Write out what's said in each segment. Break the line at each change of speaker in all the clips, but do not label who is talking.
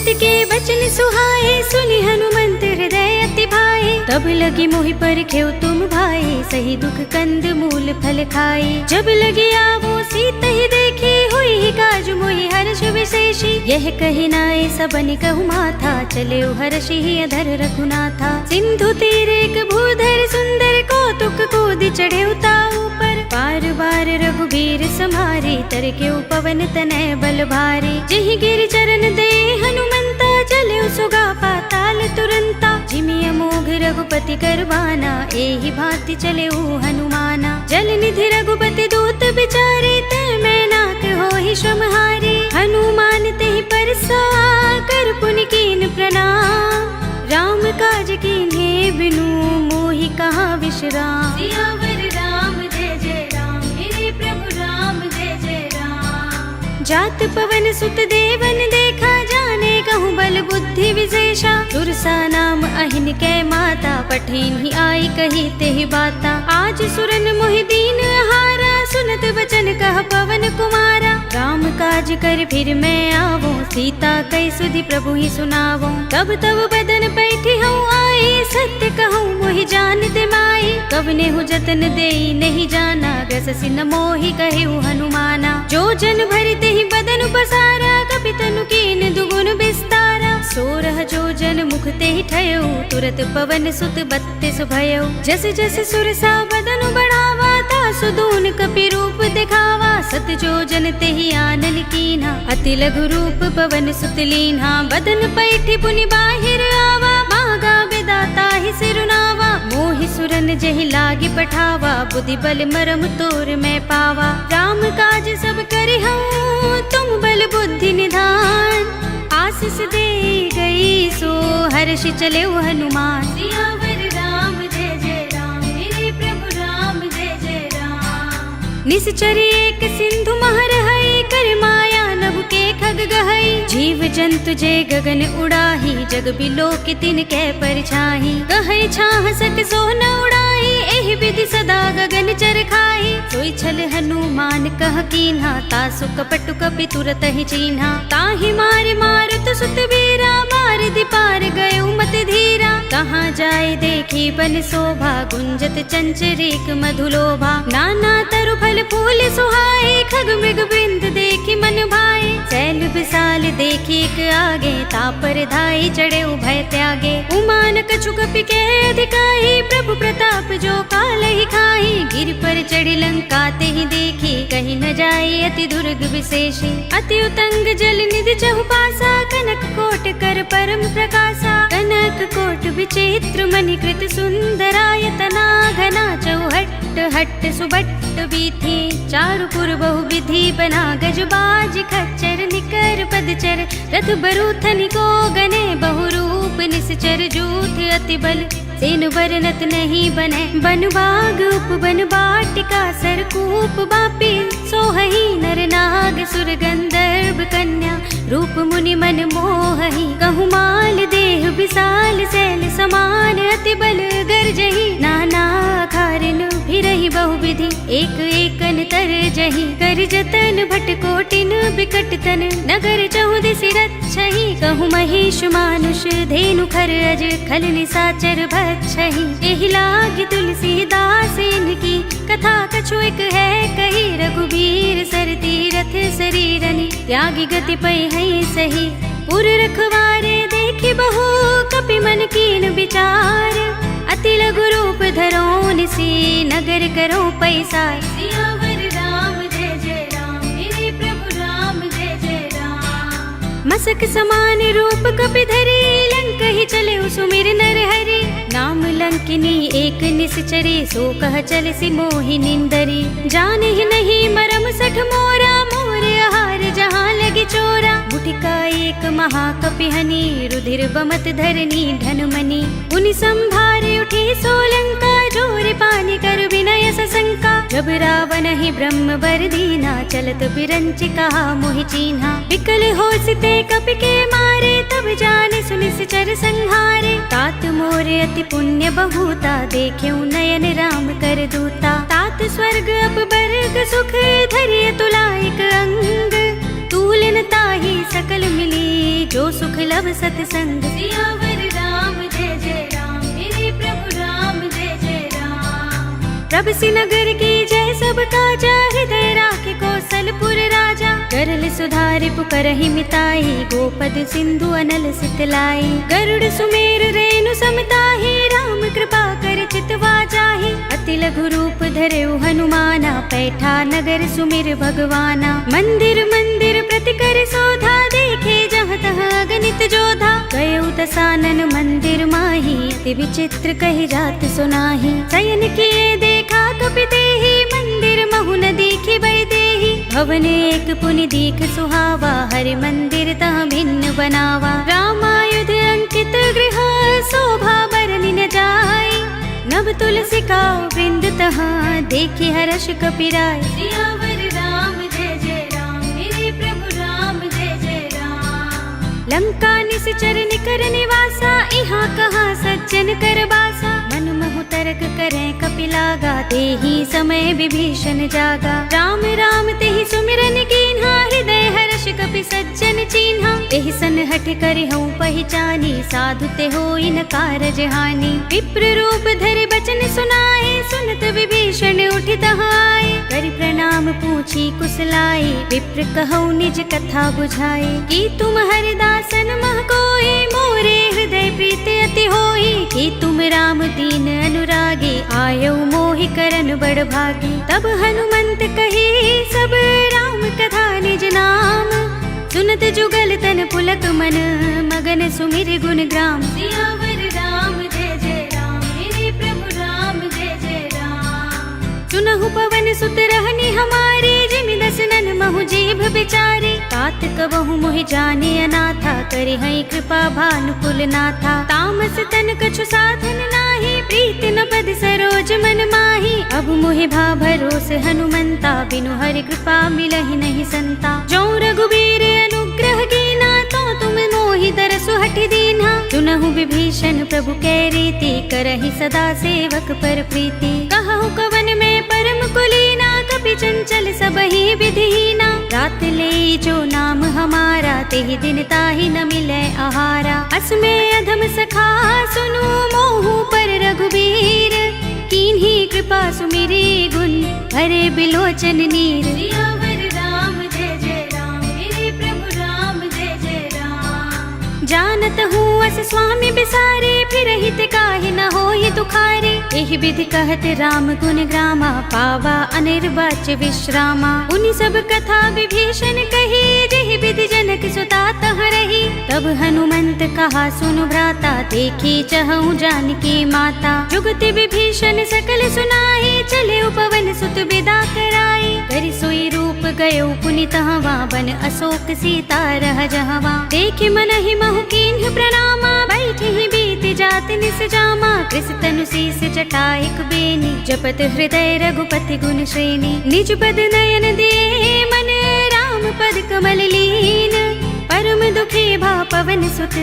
सुत के बचन सुहाए, सुनि हनुमंत हृदय अति भाए। तब लगी मोहि पर खेव तुम भाई, सही दुख कंद मूल फल खाए। जब लगी आवो सीत ही देखी, हुई ही काज मोहि हर्ष विशेषी। यह कही नाय सबन कहु माथा, चले हर्षि ही अधर रघुनाथा। सिंधु तीर एक भूधर सुंदर, कौतुक कूद चढ़े उताऊ पर। बार बार रघुबीर सम्हारे, तर के पवन तनय बल भारे। जहि गिर चरण दे हनुमंता, चले सुगा पाताल तुरंता। जिमि अमोघ रघुपति करबाना, एहि भांति चले हनुमाना। जल निधि रघुपति दूत बिचारे, तै मैं नाक होहि श्रमहारे। हनुमान तेहि परसा, कर पुनि कीन प्रणाम। राम काज कीन्हे बिनु, मोहि कहाँ विश्राम। सियावर राम जय जय राम, मेरे प्रभु राम जय जय राम। जात पवन सुत देवन देखा, जाने कहूँ बल बुद्धि विशेषा। तुरसा नाम अहिन कै माता, पठिन ही आई कही तेहि बाता। आज सुरन मोहि दीन हारा, सुनत बचन कह पवन कुमारा। राम काज कर फिर मैं आवो, सीता कई सुधि प्रभु ही सुनावो। तब तब बदन पैठी हूँ आई, सत्य कहूँ मोहि जानत माई। कवने हूँ जतन देई नहीं जाना, ग्रससि न मोहि कहु हनुमाना। जो जन भरते ही बदन पसारा, कपि तनु कीन दुगुन विस्तारा। सोरह जो जन मुख ते ही ठयो, तुरत पवन सुत 32 भयो। जस जस सुरसा बदन बढ़ावा, तासु दून कपि रूप दिखावा। सत जो जन ते ही आनन कीन्हा, अति लघु रूप पवन सुत लीन्हा। बदन पैठी पुनि बाहिर आवा, मागा विदाता ही सिरुनावा। मोहि सुरन जहि लागी पठावा, बुद्धि बल मरम तोर मैं पावा। राम काज सब करिहूँ, तुम बल बुद्धि निधान। आशीष दे गई सो, हर्ष चले हनुमान। सियावर राम जय जय राम, मेरे प्रभु राम जय जय राम। निश्चर एक सिंधु महर हई, कर माया नभ के खग गहई। जीव जंतु जे गगन उड़ाही, जग बिलो के तिन कै परछाही। कहै छाह सक सो न उड़ाई, एहि विधि सदा गगन चर खाई। सोई छल हनुमान कह कीन्हा, तासु कपटु कपि तुरत ही चीन्हा। ताहि मारि मारुत सुत वीरा, मार दी पार गयो मत धीरा। कहाँ जाए देखी बन शोभा, गुंजत चंचरीक मधुलोभा। नाना तरु फल फूल सुहाए, खग मृग वृंद देखी मन भाए। शैल विशाल देखी एक आगे, तापर धाई चढ़े उभय त्यागे। उमान कछु कपि के अधिकाई, प्रभु प्रताप जो काल ही खाई। गिर पर चढ़ी लंका ते ही देखी, कहीं न जाए अति दुर्ग विशेषी। अति उतंग जल निधि चहुपासा, कनक कोट कर परम प्रकाशा। कनक कोट विचित्र मणिकृत सुंदरायतना, घना चौहट हट सुबट्ट बीथी। चारुपुर बहु विधि बना, गजबाज खच्चर निकर पदचर। रथ बरूथन को गने, बहु रूप निश्चर जूथ अति बल। सेन बरनत नहीं बने, बन बाग उपवन बाटिका। सरकूप बापी सोहही, नर नाग सुर गंधर्व कन्या। रूप मुनि मन मोहही, कहु माल देह विशाल। शैल समान अति बल गर्जही, नाना खारिन फिरहि बहु विधि। एक एकन तर जही, कर जतन भट कोटिन बिकट तन। नगर चहुदिसि रक्षहि, कहु महिष मानुष धेनु खर अज। खल निसाचर भक्षहि, एहि लागी तुलसीदास इनकी। कथा कछु एक है कही, रघुबीर सर तीरथ शरीरनि। त्यागी गति पै हई सही, पुर रखवारे देखि बहु। कपि मन कीन विचार, अति लघु रूप धरो निसी। नगर करो पैसार। सियावर राम जय जय राम, मेरे प्रभु राम जय जय राम। मसक समान रूप कपि धरी, लंक ही चले सुमिर नर हरि। नाम लंकिनी एक निश्चरी, सो कह चल सी मोहि निंदरी। जाने ही नहीं मरम सठ मोरा, मोर आहार जहाँ लगी चोरा। मुठिका एक महाकपि हनी, रुधिर बमत धरनी धनमनी। उनि संभारे उठी सोलंका, जोर पानी कर विनय सशंका। जब रावण ही ब्रह्म वर दीना, चलत बिरंच कहा मोहि चीन्हा। विकल होसिते कपि के मारे, तब जाने सुनिश्चर संहारे। तात मोर अति पुण्य बहुता, देख्यऊ नयन राम कर दूता। तात स्वर्ग अपवर्ग सुख, धरिय तुलाइक अंग। तूलन ताहि सकल मिली, जो सुख दुर्लभ सत्संग। सियावर राम जय जय राम, मेरे प्रभु राम जय जय राम। प्रभ सिनगर की जय सब काजा, हृदय राखे कौशलपुर राजा। करल सुधारि पुकरहि मिताहि, गोपद सिंधु अनल सितलाई। गरुड़ सुमेर रेणु समताहि, राम कृपा कर चितवा जाहि। अति लघु रूप धरेउ हनुमाना, पैठा नगर सुमिर भगवाना। मंदिर मंदिर प्रति कर शोधा, देखे जहाँ तहाँ अगणित जोधा। गयउ दसानन मंदिर माही, अति विचित्र कहि जात सुनाहि। शयन किए देखा कपि देहि, मंदिर महु न दीखि बै देहि। भवन एक पुनि दीख सुहावा, हरि मंदिर तह भिन्न बनावा। रामायुध अंकित गृह, शोभा बरनि न जाय। नव तुलसी का वृंद तहाँ, देखि हर्ष कपिराय। सियावर राम जय जय राम, मेरे प्रभु राम जय जय राम। लंका निश्चर निकर निवासा, इहाँ कहाँ सज्जन कर बासा। मन महु तरक करें कपिलागा, तेहि समय विभीषण जागा। राम राम तेहि सुमिरन कीन्हा, हृदय हर्ष कपि सज्जन चीन्हा। एहि सन हठ करि हऊँ पहिचानी, साधु ते होई न कारज हानि। विप्र रूप धरि बचन सुनाए, सुनत विभीषण उठि तहाँ आए। करि प्रणाम पूछी कुशलाई, विप्र कहऊ निज कथा बुझाई। कि तुम हरिदासन मह कोई, मोरे हृदय प्रीति अति होई। कि तुम राम दीन अनुरागी, आयौ मोहि करन बड़ भागी। तब हनुमंत कही सब राम कथा निज नाम। सुनत जुगल तन पुलक मन, मगन सुमिर गुण ग्राम। सियावर राम जय जय राम, मेरे प्रभु राम जय जय राम। सुनहु पवन सुत रहनी हमारी, जिमि दसनन महु जीभ बिचारी। तात कबहु मोहि जाने अनाथा, करि हई कृपा भानुकुल नाथा। तामस तन कछु साधन नाही, प्रीति न पद सरोज मन माही। अब मोहि भा भरोस हनुमंता, बिनु हरि कृपा मिलहि नहीं संता। जो रघुबीर अनुग्रह कीना, तो तुम मोहि दरसु हठि दीन्हा। सुनहु विभीषण प्रभु कै रीति, करहि सदा सेवक पर प्रीति। कहु कवन में परम कुलीना, कपि चंचल सबहि विधिहीना। रात ले जो नाम हमारा, तेहि दिन ताहि न मिलै आहारा। असमे अधम सखा सुनु, मोहु पर रघुबीर। कीन्ही कृपा सुमिरी गुण, भरे बिलोचन नीर। सियावर राम जय जय राम, मेरे प्रभु राम जय जय राम। जानत हूँ अस स्वामी बिसारे, फिर हित काहि न होई दुखारे। एहि विधि कहत राम गुण ग्रामा, पावा अनिर्वाच्य विश्रामा। उनि सब कथा विभीषण कही, जेहि विधि जनक सुता तहाँ रही। तब हनुमंत कहा सुनु भ्राता, देखी चहु जानकी माता। जुगति विभीषण सकल सुनाई, चले पवन सुत बिदा कराई। करि सोई रूप गयो पुनि तहवा, बन अशोक सीता रह जहवा। देखि मनहि महु कीन्ह प्रणामा, बैठि बीत जात निस जामा। कृस तनु शीस जटाइक बेनी, जपत हृदय रघुपति गुण श्रेणी। निज पद नयन दिए मन, राम पद कमल लीन। परम दुखी भा पवन सुत,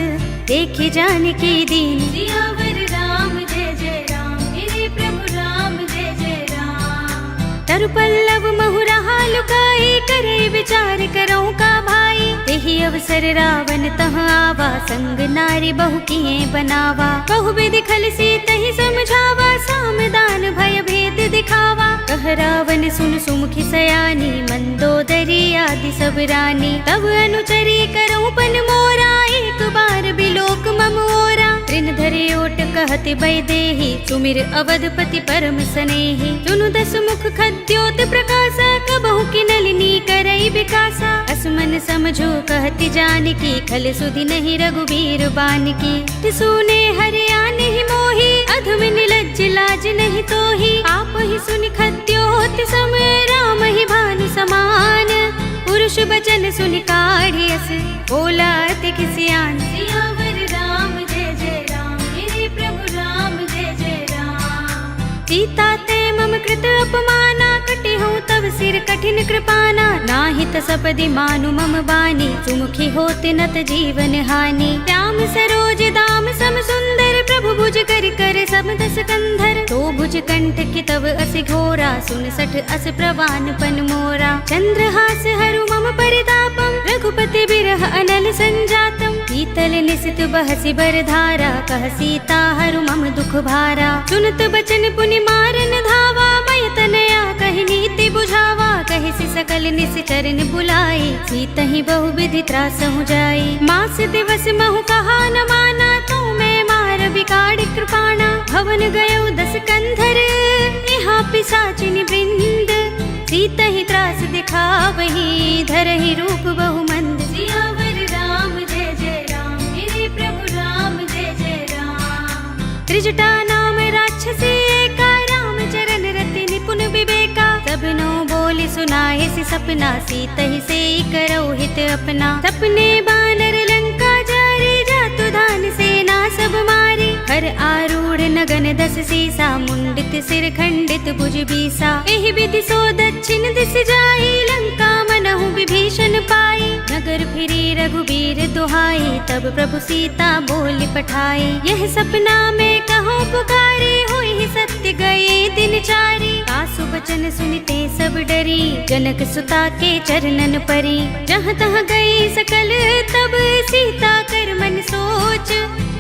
देखि जानकी दीन। सियावर राम जय जय राम, मेरे प्रभु राम जय जय राम। तरु पल्लव महु रहा लुकाई, करे विचार करौ का भाई। तेहि अवसर रावण तहाँ आवा, संग नारी बहु किए बनावा। बहु विधि खल सीतहि समझावा, साम दान भय भेद दिखावा। कह रावण सुन सुमुखी सयानी, मंदोदरी आदि सब रानी। तब अनुचरी करौ पन मोरा, एक बार बिलोक मम ओरा। तृण धरे ओट कहति बैदेहि, सुमिर अवधपति परम सनेहि। सुनु दस मुख खद्योत प्रकाशा, कबहु की नलिनी करई विकासा। असमन समझो कहति जानकी, खल सुधि नहीं रघुबीर बानकी। सुने हरिया नहीं मोहि, अधम निलज्ज लाज नहीं तोहि। आप ही सुनि खद्योत सम, राम ही भानु समान। पुरुष बचन सुनि काढ़ियस, बोला अति किसियान। सियावर राम जय जय राम, मेरे प्रभु राम जय जय राम। सीता ते मम कृत अपमाना, कटे हूँ तब सिर कठिन कृपाना। नाहित सपदि मानु मम बानी, सुमुखी होत नत जीवन हानि। श्याम सरोज दाम सम सुंदर, प्रभु भुज कर कर सम दस कंधर। तो भुज कंठ की तव असि घोरा, सुन सठ अस प्रवान पन मोरा। चंद्रहास हरु मम परितापम, रघुपति बिरह अनल संजातम। शीतल निशित बहसी बरधारा, कह सीता हरु मम दुख भारा। सुनत बचन पुनि मारन धावा, मय तनया कहि नीति बुझावा। कहि सि सकल निश्चरन बुलाई, सीतहि बहु विधि त्रासहु जाई। मास दिवस महु कहा न माना, तो मैं मार बिगाड़ कृपाणा। भवन गयो 10 कंधर, यहाँ पिशाचिनी वृंद। सीतहि त्रास दिखावही, धरहि रूप बहु मंद। सियावर राम जय जय राम, मेरे प्रभु राम जय जय राम। त्रिजटा नाम राक्षसी एका, राम चरण रति निपुण विवेका। सबनो बोली सुनाए सि सपना, सीतहि से करौ हित अपना। सपने बानर लंका जारी, जातु धान सेना सब मारी। हर आरूढ़ नगन 10 सीसा, मुंडित सिर खंडित भुज बीसा। एहि विधि सो दक्षिण दिस जाई, लंका मनहु विभीषण पाई। नगर फिरी रघुबीर दुहाई, तब प्रभु सीता बोली पठाई। यह सपना में कहो पुकारी, होई सत्य गए दिन चारी। सासु बचन सुनते सब डरी, जनक सुता के चरणन परी। जहाँ तहाँ गई सकल तब, सीता कर मन सोच।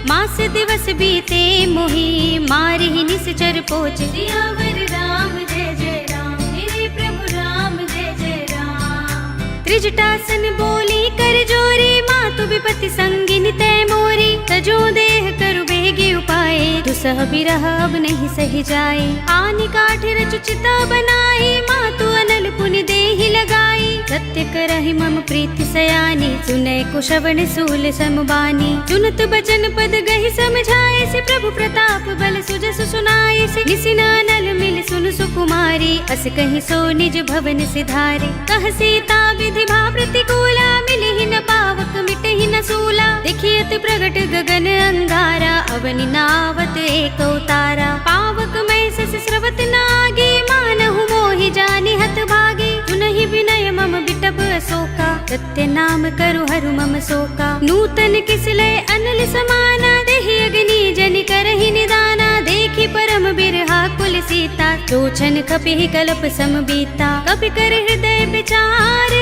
मास दिवस बीते मोहि, मारहि निश्चर पोच। सियावर राम जय जय राम, मेरे प्रभु राम जय जय राम। त्रिजटासन बोली कर जोरी, मातु विपति संगिनी तै मोरी। तजो देह करु बेगी उपाय, दुसह बिरह अब नहीं सही जाए। आनि काठ रचु चिता बनाई, मातु अनल पुनि देहि लगाई। सत्य करहि मम प्रीति सयानी, सुनै कुशवन सूल समबानी। सुनत बचन पद गहि समझाए, से प्रभु प्रताप बल सुजस सुनाए। से निसिनानल मिल सुन सुकुमारी, अस कहि सो निज भवन सिधारे। कह सीता विधि भा प्रतिकूला, मिलहि न पावक मिटहि न सूला। देखियत प्रगट गगन अंगारा, अवनि नावत एक उतारा। पावक मैं सस स्रवत नागे, मानहु मोहि जानि हत भागे। सुनहि विनय मम बिटप अशोका, सत्य नाम करु हरु मम शोका। नूतन किसले अनल समाना, देहि अग्नि जनि करहि निदाना। देखि परम बिरहा कुल सीता, सोचन कपिहि कल्प सम बीता। कपि कर हृदय विचार,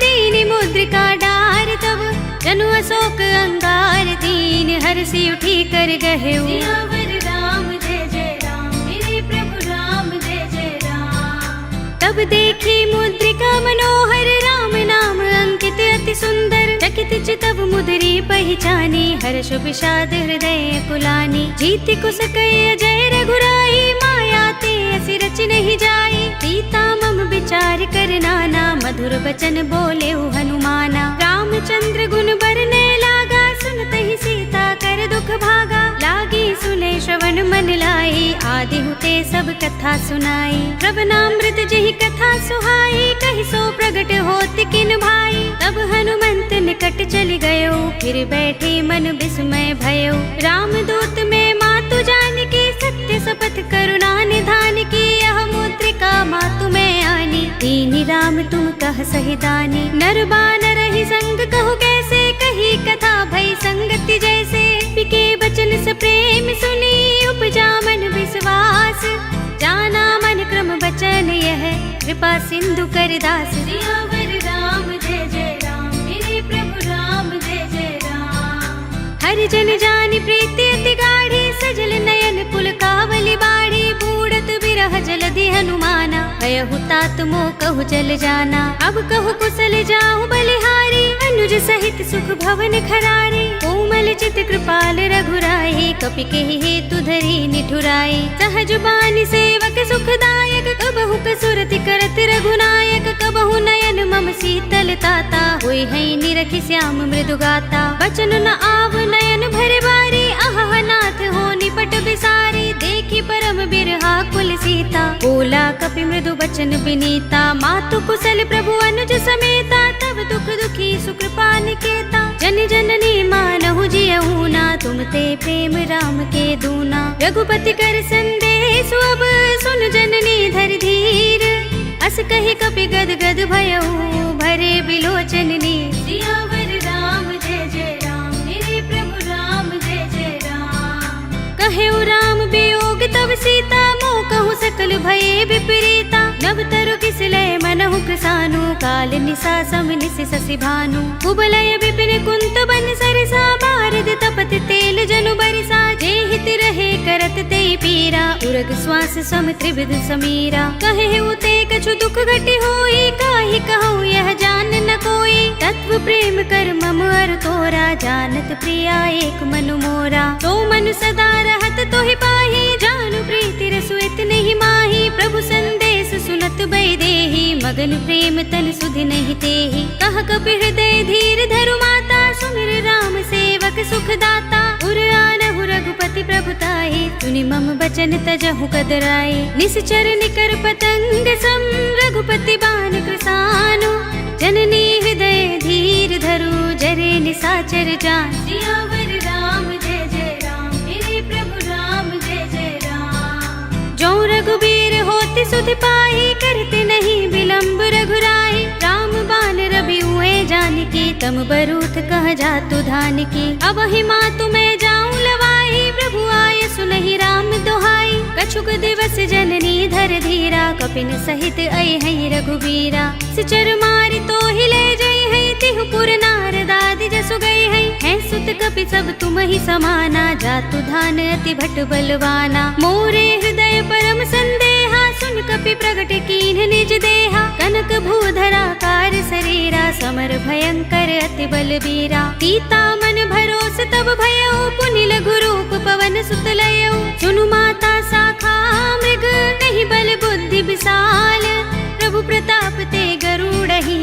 दीन मुद्रिका डार। तब जनु अशोक अंगार, दीन हरषि उठी कर गहेउ। सियावर राम जय जय राम, मेरे प्रभु राम जय जय राम। तब देखी मुद्रिका मनोहर, राम नाम अंकित अति सुंदर। चकित चितव मुद्री पहिचानी, हर्ष विषाद हृदय कुलानी। जीति कुस कय जय रघुराई, माया ते असि रच नहीं जाई। सीता मम विचार कर नाना, मधुर बचन बोले हनुमाना। रामचंद्र गुण बरने लागा, सुनतहि सीता कर दुख भागा। लागी सुने श्रवण मन लाई, आदि हुते सब कथा सुनाई। श्रवणामृत जहि कथा सुहाई, कहि सो प्रगट होत किन भाई। तब हनुमंत निकट चली गयो, फिर बैठे मन विस्मय भयो। राम दूत में मातु जानकी, सत्य शपथ करुणा निधान की। यह मुद्रिका मातु में आनी, दीनि राम तुम कह सही दानी। नर बानर ही संग कहु कैसे, कही कथा भई संगति जैसे। पिके बचन स प्रेम सुनी, उपजा मन विश्वास। जाना मन क्रम बचन यह, कृपा सिंधु कर दास। सियावर राम जय जय राम, मेरे प्रभु राम जय जय राम। हरि जन जानि प्रीति अति गाढ़ी, सजल नयन पुलकावली बाढ़ी। बूढ़त बिरह जलधि हनुमाना, भयहु तात मोह कहु जल जाना। अब कहु कुशल जाहु बलिहारी, अनुज सहित सुख भवन खरारी। कोमल चित कृपाल रघुराई, कपि केहि हेतु धरि निठुराई। सहज बानी सेवक सुखदायक, कबहु कसुरति करत रघुनायक। कबहु नयन मम शीतल ताता, होई है निरखि श्याम मृदु गाता। बचन न आव नयन भर बारी, अहह नाथ हो निपट बिसारी। देखि परम बिरहा कुल सीता, बोला कपि मृदु बचन बिनीता। मातु कुशल प्रभु अनुज समेता, तब दुख दुखी सुकृपा निकेता। जन जननी मानहु जियहु ना, तुम ते प्रेम राम के दूना। रघुपति कर संदेश अब, सुन जननी धर धीर। अस कहि कपि गद गद भयहु, भरे बिलोचन नीर। सियावर राम जय जय राम, मेरे प्रभु राम जय जय राम। कहेउ राम वियोग तब सीता, मोह कहु सकल भये विपरीता। नव तरु किसले मनहु कृसानु काल निसा सम निसि ससि भानु कुबलय विपिन कुंत बन सरसा बारद तपत तेल जनु बरिसा जे हित रहे करत ते पीरा उरग श्वास सम त्रिविध समीरा कहे उते कछु दुख घटी होई काहि कहूँ यह जान न कोई तत्व प्रेम कर मम अर तोरा जानत प्रिया एक मनु मोरा तो मन सदा रहत तो ही पाही जानु प्रीति रसुत नहीं माही प्रभु संदेश सुनत बै देही मगन प्रेम तन सुधि नहीं तेही कह कपि हृदय धीर धरु माता सुमिर राम सेवक सुख दाता उर आनहु रघुपति प्रभुताहि सुनि मम बचन तजहु कदराए निश्चर निकर पतंग सम रघुपति बान कृसानु जननी हृदय धीर धरु जरे निसाचर जान सियावर राम जय जय राम मेरे प्रभु राम जय जय राम जो रघुबीर होति सुधि पाहि करते नहीं विलंब रघुराई राम बान रवि हुए जानकी तम बरूथ कह जातु धान की अब ही मातु मैं जाऊं लवाई प्रभु आय सुनहि राम दोहाई कछुक दिवस जननी धर धीरा कपिन सहित आई है रघुबीरा सिचर मारि तो ही ले जई है तिहु पुर नारदादि जसु गई है सुत कपि सब तुम ही समाना जातु धान अति भट बलवाना मोरे हृदय परम संदेहा सुन कपि प्रगट कीन निज देहा कनक भूधरा कार शरीरा समर भयंकर अति बलबीरा सीता मन भरोस तब भयो पुनि लघु रूप पवन सुत लयो सुनु माता शाखा मृग नहीं बल बुद्धि विशाल प्रभु प्रताप ते गरुड़हि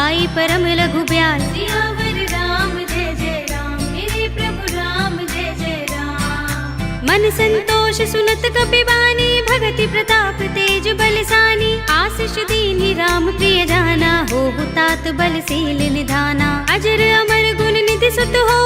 आई परम लघु ब्याल सियावर राम जय जय राम मेरे प्रभु राम जय जय राम मन संतोष सुनत कपि बानी भगति प्रताप तेज बलसानी आशीष दीनि राम प्रिय जाना हो तात बलशील निधाना अजर अमर गुण निधि सुत हो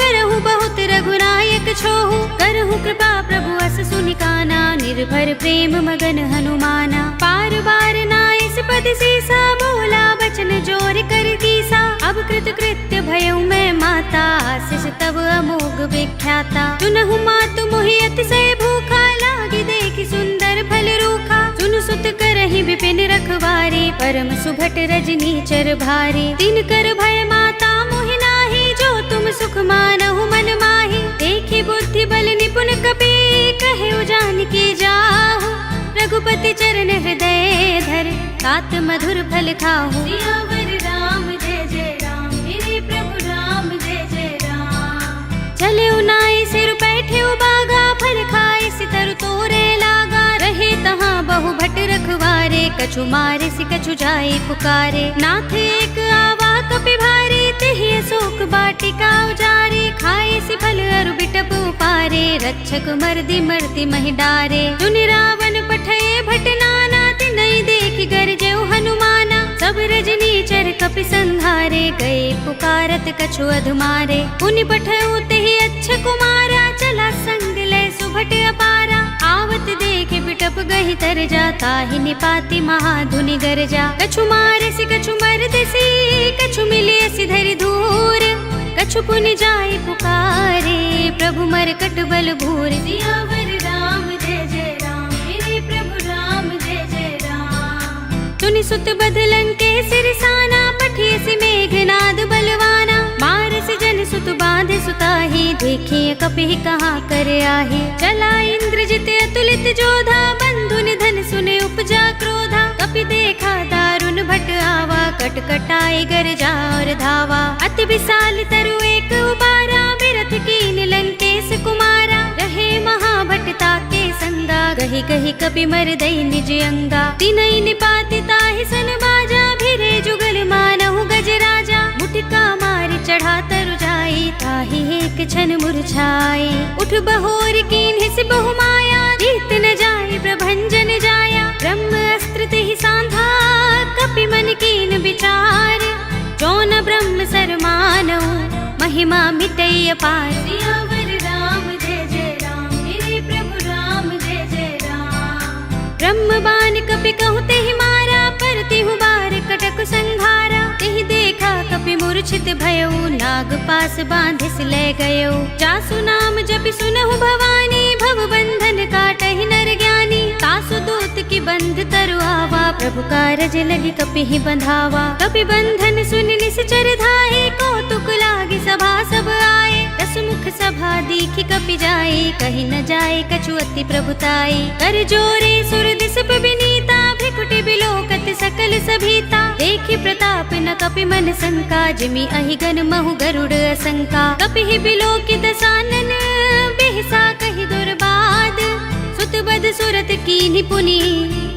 करहु बहुत रघुनायक छोहु करहु कृपा प्रभु अस सुनिकाना निर्भर प्रेम मगन हनुमाना पार बार नाय पद सीसा बोला बचन जोर कर कीसा अब कृत कृत्य भयउ मैं माता आशीष तब अमोघ विख्याता सुनहु मातु मोहि अतिशय भूखा लागी देखि सुंदर फल रूखा सुन सुत करहि विपिन रखवारे परम सुभट रजनी चर भारे दिन कर भय माता मोहि नाही जो तुम सुख मानहु मन माहि देखि बुद्धि बल निपुण कपि कहे जानकी जाहु रघुपति चरण हृदय धर तात मधुर फल खाहु सियावर राम जय जय राम मेरे प्रभु राम जय जय राम चले उनाई सिर बैठे बागा फल खाए सितर तोरे लागा रहे तहाँ बहु भट रखवारे कछु मारे सि कछु जाए पुकारे नाथ एक आवा कपि भारे तेहि अशोक बाटिका उजारे खाए सि फल अरु बिटप उपारे रक्षक मर्दि मर्ति महि डारे सुनि रावण पठये भट नाना तिनहि देखि गरजेउ हनुमाना सब रजनी चर कपि संहारे गए पुकारत कछु अधुमारे पुनि पठयउ तेहि अच्छ कुमारा चला संग ले सुभट अपारा आवत देख बिटप गहि तर जाता ही निपाति महाधुनि गरजा कछु मारे सि कछु मरते सी कछु मिले सि धरि धूर कछु पुनि जाय पुकारे प्रभु मरकट बल भूर सियावर राम जय जय राम मेरे प्रभु राम जय जय राम सुनि सुत बदलन के सिरसाना पठिए सि मेघनाद बलवाना मार सि जन सुत बांधे सुताही देखिए कपि कहाँ कर आही चला इंद्रजित अतुलित जोधा बंधु निधन सुने उपजा क्रोधा कपि देखा दारुण भट आवा कट कटाए गरजा और धावा अति विशाल तरु एक उबारा बिरथ कीन लंकेश कुमारा रहे महाभटता के संगा गही गही कपि मर दई निज अंगा तिनहि निपाति ताहि सन बाजा भिरे जुगल मानहु गज राजा मुटिका मार चढ़ा तरु जाई ताहि एक क्षण मुरझाई उठ बहोर कीन हिस बहु माया जीत न जाय प्रभंजन जाया ब्रह्म अस्त्र तेहि सांधा कपि मन कीन विचार जो न ब्रह्म सर मानौ महिमा मिटई अपार सियावर राम जय जय राम मेरे प्रभु राम जय जय राम ब्रह्म बान कपि कहु तेहि मारा पर तिहु बार कटक संघारा तेहि देखा कपि मूर्छित भयो, नाग पास बांधिस ले गयो। जासु नाम जपि सुनहु भवानी, भव बंधन काटहि नर ज्ञानी। तासु दूत की बंध तरु आवा, प्रभु कारज लगी कपि ही बंधावा। कपि बंधन सुन निश्चर धाये, कौतुक लागी सभा सब आए। दस मुख सभा दीखि कपि जाए, कहीं न जाए कछु अति प्रभुताई। कर जोरे सुर दिस विनीता, भ्रिकुटि बिलोकत सकल सभीता। देखि प्रताप न कपि मन शंका, जिमि अहिगन महु गरुड़ असंका। कपि ही बिलोकि दसानन, बिहसा कहि दुर्बाद। सुतबद सुरत कीन्हि पुनि,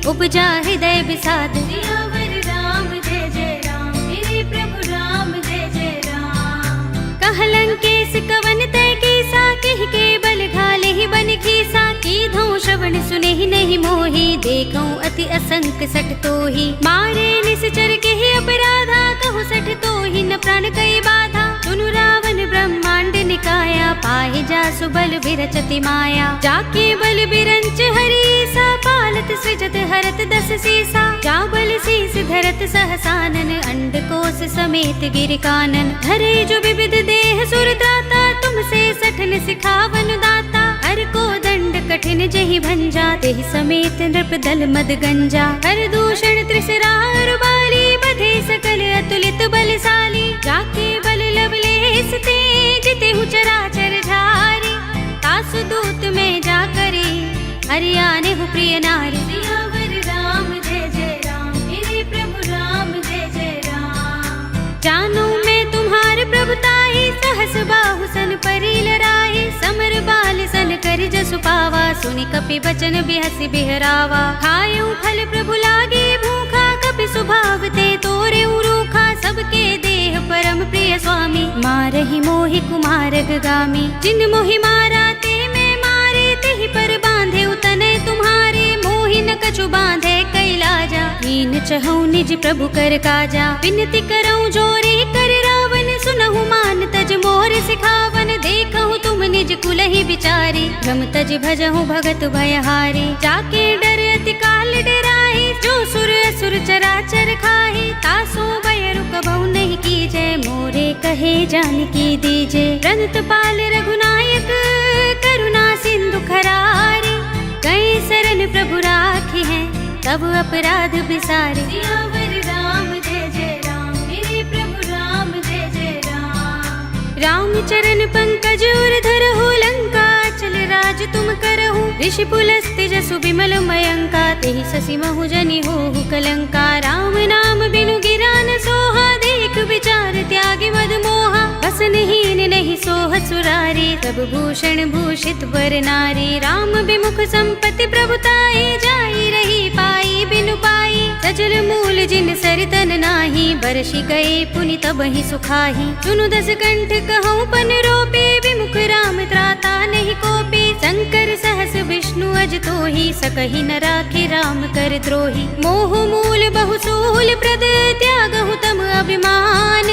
उपजा हृदय विषाद। सियावर राम जय जय राम, मेरे प्रभु राम जय जय राम। कहलंकेश कवन तय कीसा, कहि के बल घाले ही बन खीसा। कीधौ श्रवण सुनेहि नहीं मोहि, देखौ अति असंक सठ तोहि। मारे निश्चर केहि अपराधा, कहु सठ तोहि न प्राण कई बाधा। सुनु रावण ब्रह्मांड निकाया, पाहि जासु बल विरचति माया। जाके बल बिरंच हरीसा, पालत सृजत हरत दस सीसा। जा बल शीस धरत सहसानन, अंडकोश समेत गिर कानन। धरे जो विविध देह सुर त्राता, तुमसे सठन सिखावन दाता। हर को दंड कठिन जहि भंजा, तेहि समेत नृप दल मद गंजा। हर दूषण त्रिसरार बाली, बधे सकल अतुलित बलशाली। जाके बल लवलेस ते, जितेहु चराचर झारी। तासु दूत में जा करे, हरियाने हु प्रिय नारी। सियावर राम जय जय राम, मेरे प्रभु राम जय जय राम। जानो मैं तुम्हार प्रभुताई, सहस बाहु सन परी लराई। समर बाल सन कर जसु पावा, सुनि कपि बचन बिहसि बिहरावा। खायउ फल प्रभु लागे भूखा, कपि स्वभाव ते तोरे रूखा। सबके देह परम प्रिय स्वामी, मारहि मोहि कुमार गामी। जिन मोहि मारा ते मैं मारे, तेहि पर बांधे उतने तुम्हारे। मोहि न कछु बांधे कैलाजा, हीन चहु निज प्रभु कर काजा। विनती करऊं जोरे कर रावण, सुनहु मान तज मोर सिखावन। देखहु तुम निज कुलहि विचारी, भ्रम तज भजहु भगत भयहारी। जाके डर अति काल डराहि, जो सुर असुर चराचर खाहि। तासो भय रुकबहु नहीं कीजय, मोरे कहे जानकी दीजे। रंत पाल रघुनायक, करुणा सिंधु खरारी। गए शरण प्रभु राखी हैं, तब अपराध बिसारे। सियावर राम जय जय राम, मेरे प्रभु राम जय जय राम। राम चरण पंकज उर धरहु, लंका चल राज तुम करहु। ऋषि पुलस्त्य जसु विमल मयंका, तेहि शशि महु जनि होहु कलंका। राम नाम बिनु गिरा न सोहा, देख विचार त्यागी मद मोहा। बसनहीन नहीं सोह सुरारी, सब भूषण भूषित वर नारी। राम विमुख संपत्ति प्रभुताई, जाई रही पाई बिनु पाई। सजल मूल जिन सरितन नाही, बरषि गए पुनि तबहि सुखाही। सुनु दस कंठ कहूँ पन रोपे, विमुख राम त्राता नहीं कोपे। शंकर सहस विष्णु अज तोहि, सकहि न राखे राम कर द्रोही। मोह मूल बहु सूल प्रद, त्यागहु तम अभिमान।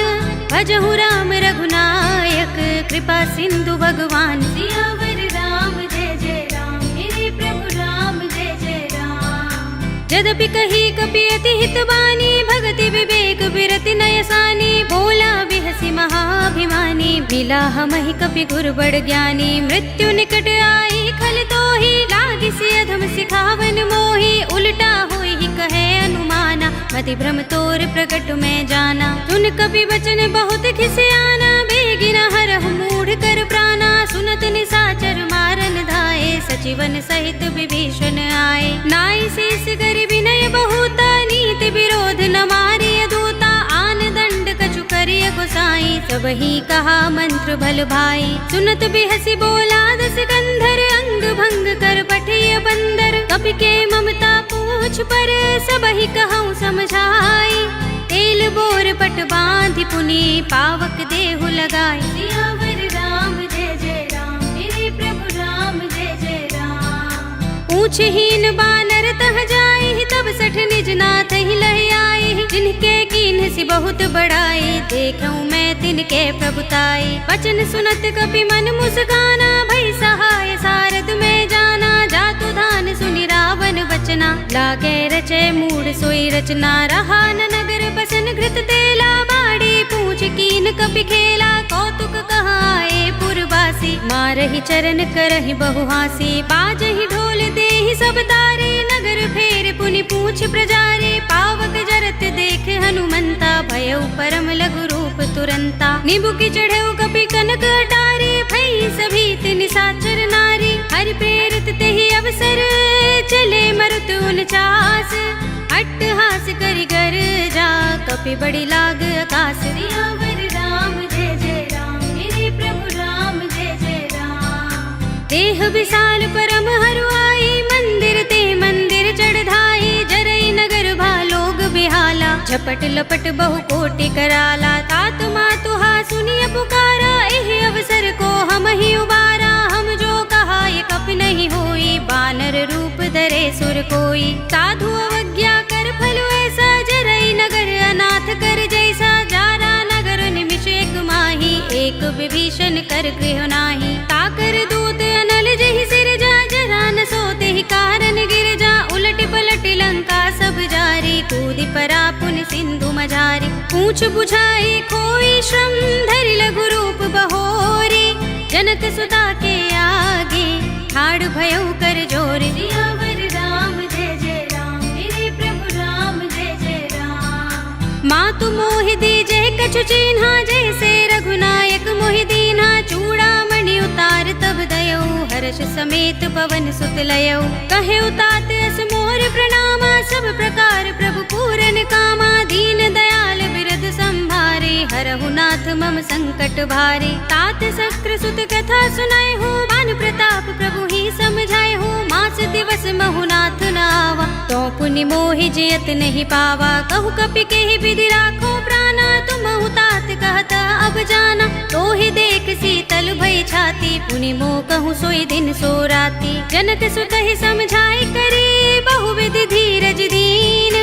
भजहु राम रघुनायक, कृपा सिंधु भगवान। सियावर राम जय जय राम, मेरे प्रभु राम जय जय राम। यद्यपि कही कपि अति हित बानी, भगति विवेक बिरति नयसानी। बोला बिहसि महाभिमानी, मिला हमहि कपि गुर बड़ ज्ञानी। मृत्यु निकट आई खल तोहि, लागिसि अधम सिखावन मोहि। उल्टा होई कहे अनुमाना, मति भ्रम तोर प्रकट में जाना। सुन कपि वचन बहुत खिसियाना, बेगिना हरहु मूढ़ कर प्राणा। सुनत निशाचर मारन धाये, सचिवन सहित विभीषण आए। नाई शेष कर विनय बहुता, नीति विरोध न मारिय दूता। आन दंड कछु करिय गोसाई, सबहि कहा मंत्र भल भाई। सुनत बिहसि बोला दस कंधर, अंग भंग कर पठिय बंदर। कपि के ममता पूछ पर, सबहि कहूँ समझाई। तेल बोर पट बांधि पुनि, पावक देहु लगाई। सियावर राम जय जय राम, मेरे प्रभु राम जय जय राम। पूछहीन बानर तह जाई, तब सठ निज नाथ ही लह आई। जिनके कीन्ह बहुत बड़ाई, देखूं मैं तिनके प्रभुताई। वचन सुनत कपि मन मुस्काना, भई सहाय सारद में जाना। जातु धान सुनि रावण बचना, लागे रचे मूड सोई रचना। रहा न नगर बसन घृत तेला, बाड़ी पूछ कीन कपि खेला। कौतुक कहाए पुरवासी, मारहि चरण करहि बहुहासी। बाजहि ढोल देहि सब तारे, नगर फेर पुनि पूछ प्रजारे। पावक जरत देख हनुमंता, भयउ परम लघु रूप तुरंता। निबुकि चढ़ऊ कपि कनक अटारे, भई सभीत निशाचर नारी। हरि प्रेरित तेहि अवसर, चले मरुत 49। अट्टहास करि गर्जा, कपि बड़ी लाग आकाश। सियावर राम जय जय राम, मेरे प्रभु राम जय जय राम। देह विशाल परम हरुआई, मंदिर ते मंदिर चढ़ाई। जरई नगर भालोग बिहाला, झपट लपट बहु कोटि कराला। तात मातुहा सुनिय पुकारा, एहि अवसर को हम ही उबारा। हम जो कहा ये कप नहीं होई, बानर रूप धरे सुर कोई। साधु अवज्ञा कर फल ऐसा, जरई नगर अनाथ कर जैसा। जारा नगर निमिष एक माही, एक विभीषण कर गृह नाही। ताकर दूत अनल जहि सिर जा, जरा न सोते ही कारण गिर जा। उलट पलट लंका सब जारी, कूदि परा पुन सिंधु मझारी। पूछ बुझाई खोई श्रम, धरि लघु रूप बहोरी। जनक सुता के आगे, ठाड़ भयउ कर जोर। सियावर राम जय जय राम, मेरे प्रभु राम जय जय राम। मातु मोहि दीजै कछु चिन्हा, जैसे रघुनायक मोहि दीन्हा। चूड़ामणि उतार तब दयौ, हर्ष समेत पवन सुत लयौ। कहे उतात अस मोर प्रणामा, सब प्रकार प्रभु पूरन कामा। दीन दयाल बिरद संभारे, हरहु नाथ मम संकट भारे। तात शक्र सुत कथा सुनाए हो, बान प्रताप प्रभु ही समझाए हो। मास दिवस महु नाथ नावा, तो पुनि मोहि जियत नहीं पावा। कहु कपि केहि विधि राखो प्राणा, तुम तात कहत अब जाना। तो ही देख शीतल भई छाती, पुनि मोह कहूँ सोई दिन सो राती। जनक सुत ही समझाई करी, बहुविधि धीरज दीन।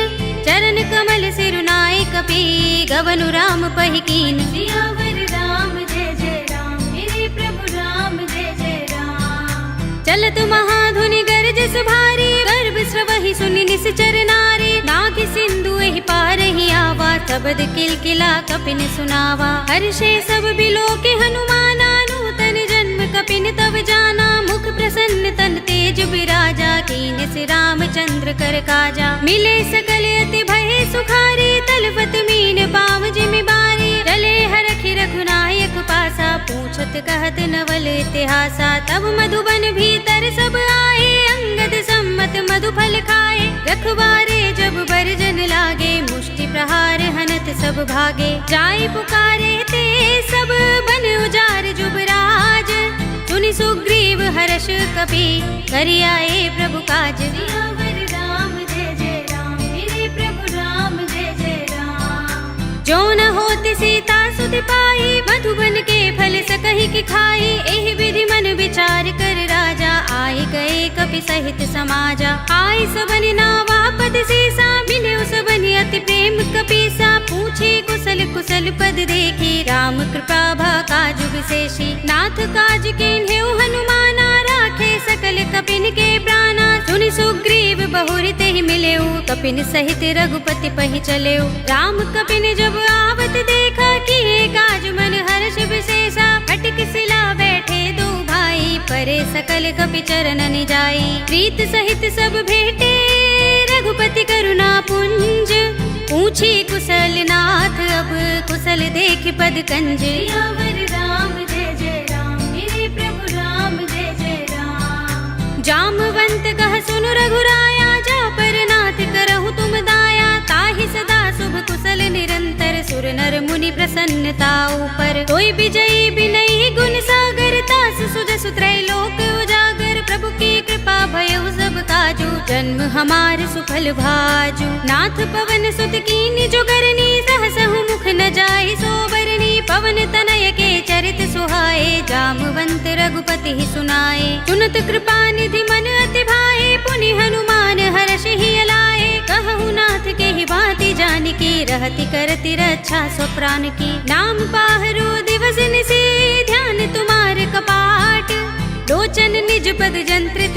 चरण कमल सिरुनाई कपि, गवनु राम पहि कीन। सियावर राम जय जय राम, मेरे प्रभु राम जय जय राम। चलत महाधुनि गरजस भारी, गर्भ स्रवहि सुनि निश्चर नारी। नाग सिंधु एहि पारहि आवा, शब्द किलकिला कपिन सुनावा। हर्षे सब बिलोके हनुमाना, नूतन जन्म कपिन तब जाना। मुख प्रसन्न तन तेज बिराजा, कीन से रामचंद्र कर काजा। मिले सकल अति भय सुखारी, तलवत मीन पाव जिमि बारी। चले हरखि रघुनायक पासा, पूछत कहत नवल इतिहासा। तब मधुबन भीतर सब आए, अंगद सम्मत मधु फल खाए। रखवारे जब बरजन लागे, मुष्टि प्रहार हनत सब भागे। जाय पुकारे ते सब, बन उजार जुबराज। सुनि सुग्रीव हर्ष कपि, करि आए प्रभु काज। सियावर राम जय जय राम, मेरे प्रभु राम जय जय राम। जो न होत सीता सुत पाई, मधुबन के फल सकहि कि खाई। एहि विधि मन विचार कर राजा, आए गए कपि सहित समाजा। आए सबनि नावा पद सीसा, मिले सबनि अति प्रेम कपीसा। पूछे कुशल कुशल पद देखी, राम कृपा भा काज विशेषी। नाथ काज कीन्हेउ हनुमाना, राखे सकल कपिन के प्राणा। सुनि सुग्रीव बहुरि तेहि मिलेउ, कपिन सहित रघुपति पहि चलेउ। राम कपिन जब आवत देखा, किए काज मन हर्ष विशेषा। हटिक सिला बैठे दो भाई, परे सकल कपि चरणन जाई। प्रीत सहित सब भेटे, रघुपति करुणा पुंज। पूछी कुशल नाथ अब, कुशल देख पद कंज। सियावर राम जय जय राम, मेरे प्रभु राम जय जय राम। जामवंत कह सुनु रघुराया, जा पर नाथ करहु तुम दाया। ताहि सदा शुभ कुशल निरंतर, सुर नर मुनि प्रसन्नता ऊपर। कोई विजयी बिनई गुण सागर, तास सुजसु त्रैलोक उजागर। प्रभु की कृपा भयउ सब काजू, जन्म हमार सुफल भाजू। नाथ पवन सुत कीन्हि जो करनी, सहसहु मुख न जाहि सो बरनी। पवन तनय के चरित सुहाए, जामवंत रघुपति ही सुनाए। सुनत कृपा निधि मन अति भाए, पुनि हनुमान हर्षि ही अलाए। कहु नाथ के ही भांति जानकी, रहति करति रक्षा स्वप्रान की। नाम पाहरो दिवस निसी, ध्यान तुम्हार कपाट। लोचन निज पद जंत्रित,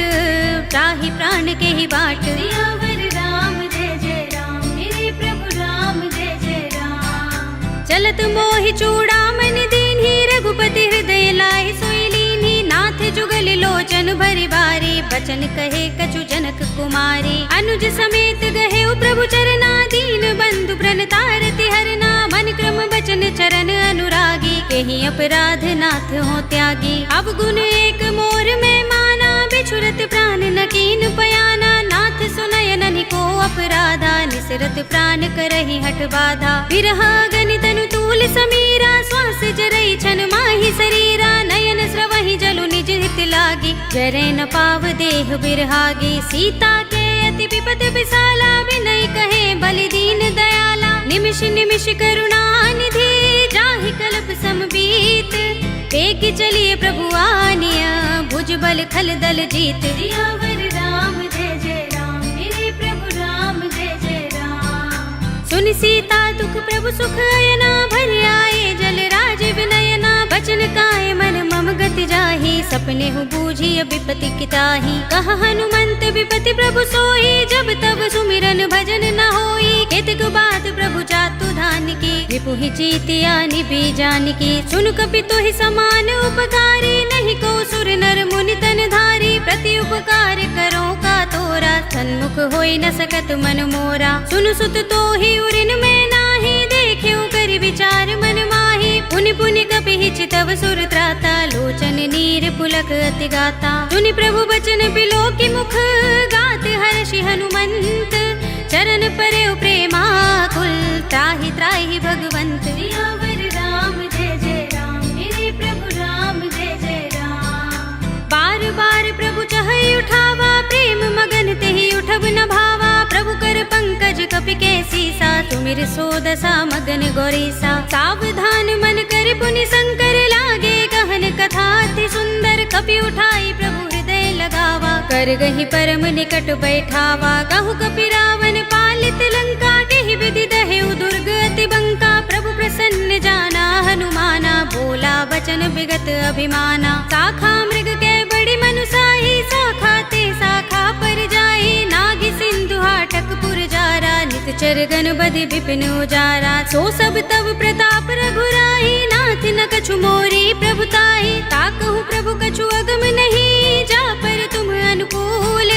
त्राहि प्राण के ही बाट।
सियावर राम जय जय राम, मेरे प्रभु राम जय जय राम।
चलत मोहि चूड़ामन दीन्ही, रघुपति हृदय लाहि सोई लीन्ही। नाथ जुगल लोचन भरि बारी, बचन कहे कछु जनक कुमारी। अनुज समेत गहे प्रभु चरना, दीन बंधु प्रणतारति हरना। मन क्रम बचन चरण अनुरागी, केहि अपराध नाथ हो त्यागी। अवगुण एक मोर में माना, बिछुरत प्राण न कीन पयाना। नाथ सुनयन को अपराधा, निसरत प्राण करहि हठ बाधा। विरह गनितनु तूल समीरा, श्वास जरई छन माहि शरीरा। नयन स्रवहि जलु निज हित लागी, जरे न पाव देह बिरहागी। सीता के अति विपद विसाला, विनय कहे बलि दीन दयाला। निमिष निमिष करुणा निधि, जाहि कल्प समबीत। टेक चलिए प्रभु आनिया, भुज बल खल दल जीत।
सियावर राम जय जय राम, मेरे प्रभु राम जय जय राम।
सुन सीता दुख प्रभु सुख अयना, भरि आए जल राज विनयना। बचन काय मन मम गति जाहि, सपने हु बूझी विपति किताहि। कहा हनुमंत विपति प्रभु सोई, जब तब सुमिरन भजन न होई। केतक बात प्रभु जातु धान की, रिपुहि जीतिया निबि जानकी। सुन कपि तोहि समान उपकारी, नहीं को सुर नर मुनि तन धारी। प्रति उपकार करो का तोरा, सन्मुख होई न सकत मन मोरा। सुन सुत तोहि उरिन में नाही, देख्यो कर विचार मन माही। पुनि पुनि कपि चितव सुर त्राता, लोचन नीर पुलक अति गाता। सुनि प्रभु बचन बिलोकि मुख, गात हर्षि हनुमंत। चरण परयो प्रेमाकुल, त्राहि त्राहि भगवंत।
सियावर राम जय जय राम, मेरे प्रभु राम जय जय राम।
बार बार प्रभु चहई उठावा, प्रेम मगन तेहि उठब न भावा। प्रभु कर पंकज कपि के सीसा, तुमिर सो दशा मगन गौरीसा। सावधान मन कर पुनि शंकर, लागे गहन कथा अति सुंदर। कपि उठाई प्रभु हृदय लगावा, कर गहि परम निकट बैठावा। कहु कपि रावण पालित लंका, केहि विधि दहेउ दुर्ग अति बंका। प्रभु प्रसन्न जाना हनुमाना, बोला बचन विगत अभिमाना। शाखा मृग के बड़ी मनुसाही, शाखा ते शाखा पर जाई। नागि सिंधु हाटक पुर जारा, नित चरगन बधि विपिन उजारा। सो सब तब प्रताप रघुराई, नाथ न कछु मोरी प्रभुताई। ताकहु प्रभु कछु अगम नहीं, जा पर तुम अनुकूल।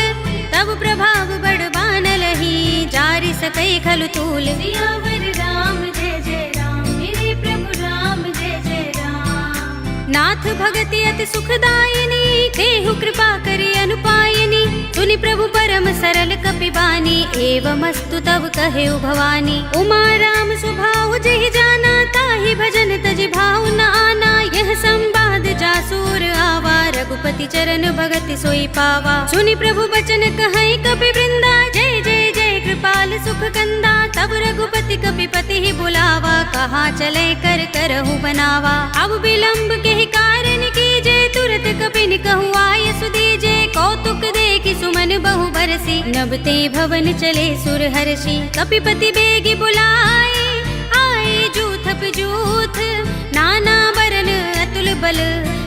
तब प्रभाव बड़ बानलहि, जारि सकई खलु तूल।
सियावर राम जय जय राम, मेरे प्रभु राम जय जय राम।
नाथ भगति अति सुखदायिनी, देहु कृपा करि अनुपायिनी। सुनि प्रभु परम सरल कपि बानी, एवमस्तु तब कहे भवानी। उमा राम स्वभाव जहि जाना, ताहि भजन तजि भाव न आना। यह संवाद जासूर आवा, रघुपति चरण भगति सोई पावा। सुनि प्रभु बचन कहै कपि वृंदा, जय जय जय कृपाल सुख कंदा। तब रघुपति कपि पति ही बुलावा, कहा चले कर करहु बनावा। अब विलंब के कारण कीजे, तुरत कपिन कहु आय सुदीजे। कौतुक देखि सुमन बहु बरसी, नबते भवन चले सुर हर्षि। कपिपति बेगी बुलाए, आए जूथ जूथ। नाना बरन अतुल बल,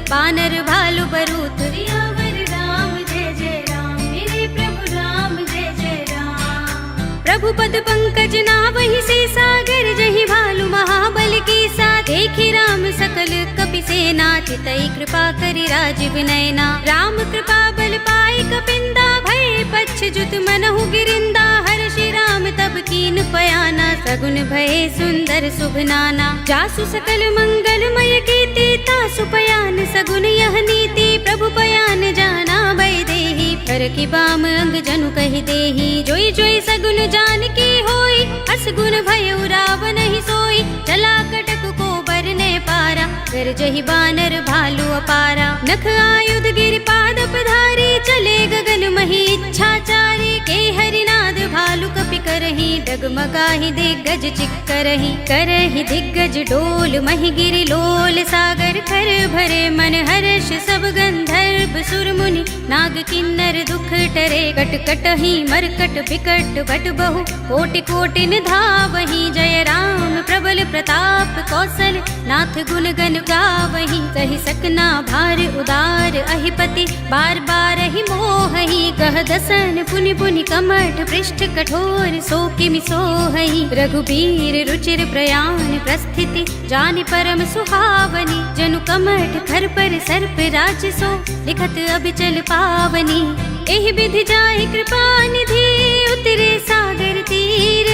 बानर भालु बरूथ।
सियावर राम जय जय राम, मेरे प्रभु राम जय जय राम।
प्रभु पद पंकज नावहि सीसा, गरजहि भालु महाबल कीसा। देखि राम सकल कपि सेना, चितई कृपा करि राजीव नयना। राम कृपा बल पाई कपिंदा, भय पच्छ जुत मनहु गिरिंदा। हर्षि राम तब कीन पयाना, सगुन भय सुंदर शुभ नाना। जासु सकल मंगलमय कीर्ति, तासु पयान सगुन यह नीति। प्रभु पयान जाना भय देहि, पर की बाम अंग जनु कहि देहि। जोई जोई सगुन जान की होई, असगुन भय रावण ही सोई। चला कटक को बरने पारा, गरजहि बानर भालु अपारा। नख आयुध गिर पाद पधारी, चले गगन मही इच्छाचारी। के हरिनाद भालु कपि करहि, डगमगाहि दिग्गज चिक्करहि। करहि दिग्गज डोल महि गिरि लोल सागर। सागर खर भरे मन हर्ष सब गंधर्व सुर मुनि नाग किन्नर दुख टरे कट कटहि मरकट बिकट बट बहु कोटि कोटिन धावहि जय राम प्रबल प्रताप कौशल नाथ गुण गण गावहि कहि सकना भार उदार अहिपति बार बार ही मोहहि कह दसन पुनि पुनि कमठ पृष्ठ कठोर सो किमि सोहहि रघुबीर रुचिर प्रयाण प्रस्थिति जानि परम सुहावनी जनु कमठ खर पर सर्प राज सो लिखत अबिचल पावनी एहि विधि जाहि कृपा निधि उतरे सागर तीर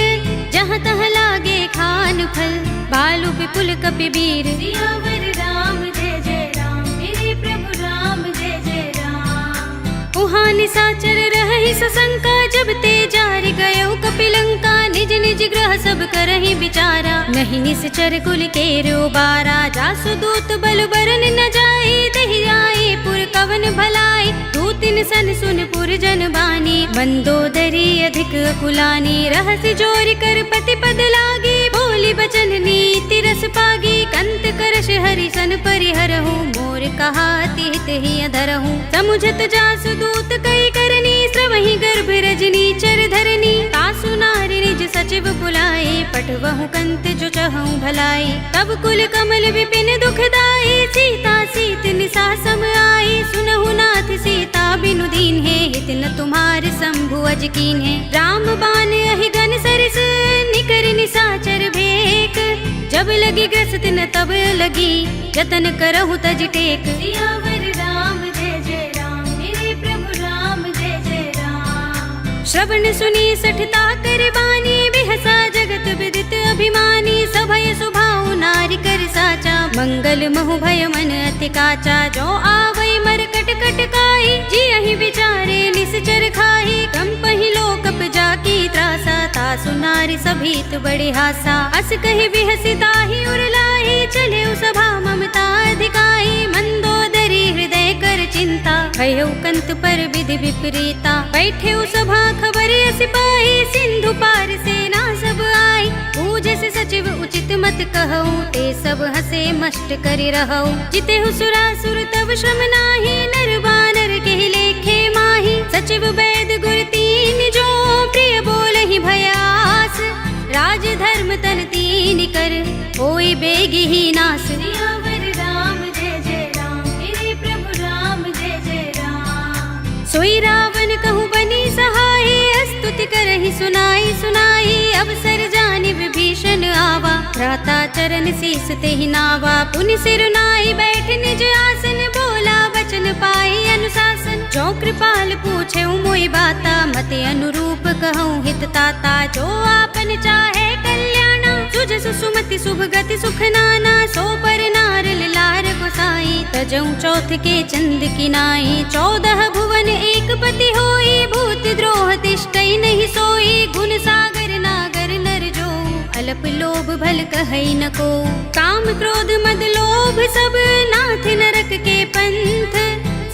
जहाँ तहाँ लागे खान फल बालु विपुल कपिबीर
सियावर राम जय जय राम मेरे प्रभु राम जय जय राम।
उहाँ निसाचर रहहि सशंका जब ते जारि गयो कपिलंका निज निज ग्रह सब करहि विचारा नहीं निश्चर कुल केरो बारा जासु दूत बल बरन न जाए दहि आए पुर कवन भलाई दूतिन सन सुन पुर जन बानी मंदोदरी अधिक कुलानी रहस्य जोर कर पति पद लागी बोली बचन नीति रस पागी कंत करश हरि सन परिहरहु मोर कहा तिहित ही अधरहु समुझत जासु दूत कई करनी श्रवहि गर्भ रजनी चर धरनी तासु नारी निज सचिव बुलाए पठवहु कंत जो चहु भलाई तब कुल कमल विपिन दुखदाई सीता सीत निसा सम आई सुनहु नाथ सीता बिनु दीन है हित न तुम्हार शंभु अज कीन है राम बान अहि गन सरिस निकर निसाचर भेक जब लगी ग्रस्त न तब लगी जतन करहु तज टेक
सियावर राम जय जय राम मेरे प्रभु राम जय जय राम।
श्रवण सुनी सठता कर बानी बिहसा जगत विदित अभिमानी सभय सुभाउ नारी कर साचा मंगल महु भय मन अति काचा जो आवै मर कट कट काई जी अहि विचारे निश्चर खाई कंपहि लोकप जाकी त्रासा तासु नारी सभीत बड़े हासा अस कहि बिहसिता ही उरलाई चले सभा ममता अधिकाई मंदोदरी हृदय कर चिंता भयउ कंत पर विधि विपरीता बैठे सभा खबर सिपाही सिंधु पार सेना सब आई पूजे से सचिव उचित मत कहूँ ते सब हसे मष्ट करि रहौ जिते सुरासुर तब श्रम नाही नर बानर के लेखे माही सचिव वैद गुर तीन जो प्रिय बोलहि भयास राज धर्म तन तीन कर होई बेगी ही नास
सियावर राम जय जय राम मेरे प्रभु राम जय जय राम।
सोई रावण कहूँ बनी सहाय स्तुति करहि सुनाई सुनाई अवसर जानि विभीषण आवा भ्राता चरण शीस तेहि नावा पुनि सिर नाई बैठ निज आसन बोला वचन पाई अनुशासन जो कृपाल पूछे मोई बाता मते अनुरूप कहूँ हित ताता जो आपन चाहे कल्याणा सुजस सुमति शुभ गति सुख नाना सो पर नार लार गोसाई तजऊ चौथ के चंद किनाई 14 भुवन एक पति होई भूत द्रोह तिष्ठई नहीं सोई गुण सागर नागर नर जो अल्प लोभ भल कहई न को काम क्रोध मद लोभ सब नाथ नरक के पंथ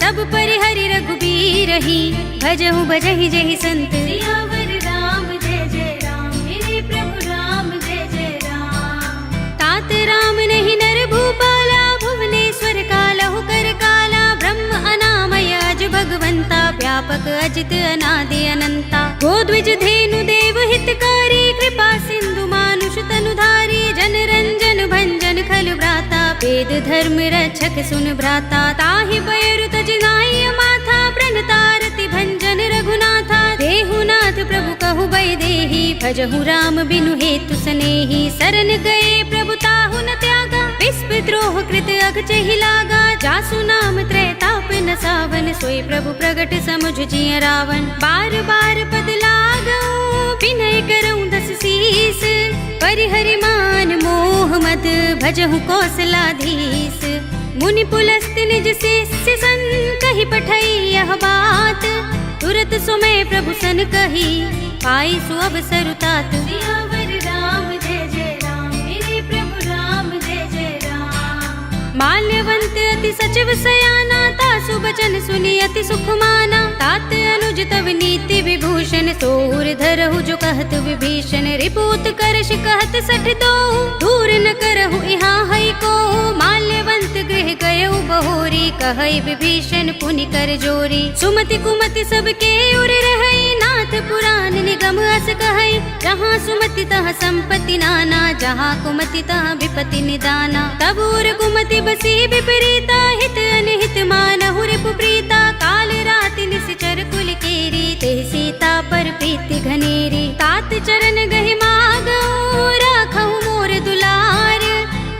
सब परिहरि रघुबीर ही भजहु भजहि जहि संत
सियावर राम जय जय राम मेरे प्रभु राम जय जय राम।
तात राम नहीं नर भूपाला भुवनेश्वर कालहु कर काला ब्रह्म अनामय अज भगवंता व्यापक अजित अनादि अनंता गोद्विज धेनु देव हितकारी कृपा सिंधु मानुष तनुधारी जन रंजन भंजन खल भ्राता वेद धर्म रक्षक सुन भ्राता ताहि पैरु तज नाई माथा प्रणतारति भंजन रघुनाथा देहुनाथ प्रभु कहु बै देहि भजहु राम बिनु हेतु सनेहि शरण गए प्रभु ताहु न त्यागा विस्पद्रोह कृत अघचहि लागा जासु नाम त्रैताप न सावन सोई प्रभु प्रगट समुझ जिय रावण बार बार पद लागऊ विनय करऊँ दस शीस परिहरि मान मोह मद भजहु कौशलाधीश मुनि पुलस्त निज शिष्य सन कहि पठई यह बात तुरत सुमय प्रभु सन कही पाई सु अवसर तात
सियावर राम जय जय राम मेरे प्रभु राम जय जय राम।
माल्यवंत अति सचिव सयाना तासु बचन सुनि अति सुख माना तात अनुज तव नीति विभूषण सोर धरहु जो कहत विभीषण रिपूत करश कहत सठ दो दूर न करहु यहाँ है को माल्यवंत गृह गृह गयो बहोरी, कहई विभीषण पुनि कर जोरी। सुमति कुमति सबके उर रहई, नाथ पुराण निगम अस कहई। जहाँ सुमति तहाँ संपत्ति नाना, जहाँ कुमति तहाँ विपत्ति निदाना। तब उर कुमति बसी विपरीता, हित अनहित मानहु रिपु प्रीता। काल राति निश्चर कुल केरी, तेहि सीता पर प्रीति घनेरी। तात चरण गहि मागऊ, राखहु मोर दुलार।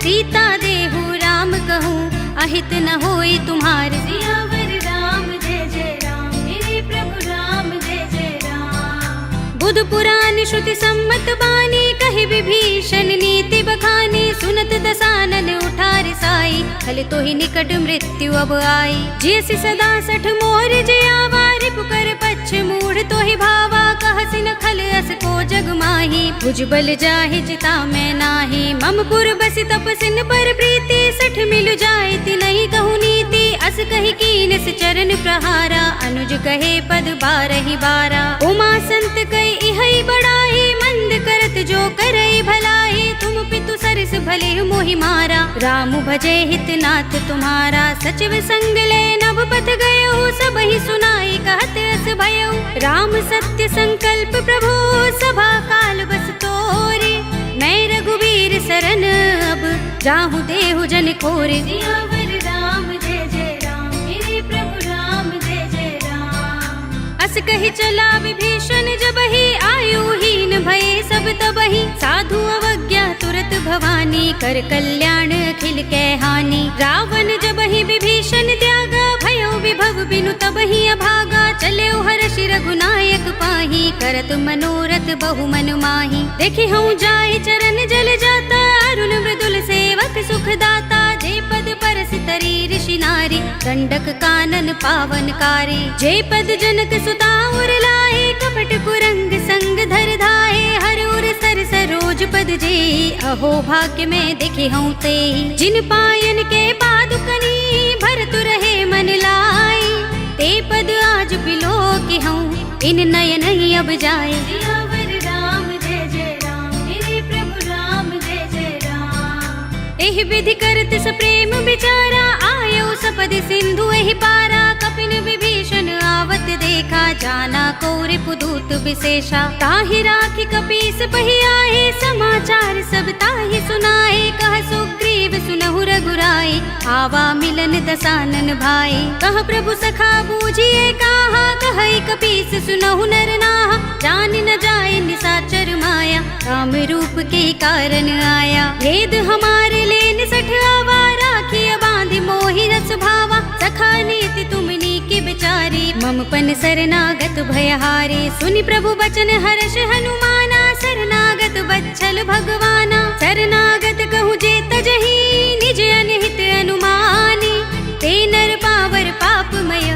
सीता देहु राम कहूँ, अहित न होई तुम्हार।
सियावर राम जय जय राम, मेरे प्रभु राम जय जय राम।
बुध पुराण श्रुति सम्मत बानी, कहि विभीषण नीति बखानी। सुनत दसानन उठार साई, खल तो ही निकट मृत्यु अब आई। जैसी सदा सठ मोर जयावा, रिपु कर पच्छ मूढ़ तो ही भावा। कहसी न खल अस को जग माही, भुजबल जाहि चिता मैं नाही। मम पुर बसि तपसिन पर प्रीति, सठ मिलु जाय तिनहि कहु नीति। अस कहि कीनस चरण प्रहारा, अनुज कहे पद बारहि बारा। उमा संत कहि इहै बड़ाई, मंद करत जो करई भलाई। तुम पितु सरस भले मोहि मारा, राम भजे हित नाथ तुम्हारा। सचिव संग ले नभ पथ गयो, सबहि सुनाई कहत अस भयो। राम सत्य संकल्प प्रभु, सभा काल बस तोरे। मैं रघुवीर सरन अब, जाहु देहु जन खोरे।
सियावर राम जय जय राम, मेरे प्रभु राम जय जय राम।
अस कहि चला विभीषण जबहि, आयुहीन भये सब तबहि। साधु अवज्ञा तुरत भवानी, कर कल्याण अखिल कै हानि। रावण जबहि विभीषण त्यागा, भयो विभव बिनु तबहि अभागा। चले हर्षि रघुनायक पाही, करत मनोरथ बहु मन माही। देखि हूँ जाहि चरण जल जाता, अरुण मृदुल सेवक सुख दाता। जे पद परस तरी ऋषि नारी, दंडक कानन पावनकारी। जे पद जनक सुता उर लाए, कपट कुरंग संग धर धाये। हर उर सर सरोज पद जे, अहो भाग्य में देखे हूँ ते। जिन पायन के पादुकनी, भरतु रहे मन लाई। ते पद आज बिलो के हूँ, इन नयन ही अब जाए।
सियावर राम जय जय राम, मेरे प्रभु राम जय जय राम।
एहि विधि करत सप्रेम विचारा, आयो सपद सिंधु एहि पारा। कपिन विभीषण आवत देखा, जाना कौरि पुदूत विशेषा। ताहि राखि कपीस पहि आए, समाचार सब ताहि सुनाए। कह सुग्रीव सुनहु रघुराई, आवा मिलन दसानन भाई। कह प्रभु सखा बूझिए काहा, कहई कपीस सुनहु नर नाहा। जान न जाए निसाचर माया, राम रूप के कारण आया। भेद हमारे लेन सठ आवा, राखिय बांधि मोहि रस भावा। सखा नीति तुमनी की विचारी, मम पन शरणागत भयहारी। सुनि प्रभु बचन हर्ष हनुमाना, शरणागत बच्छल भगवाना। शरणागत कहूँ जे तजहि, निज अनहित अनुमानी। ते नर पावर पापमय,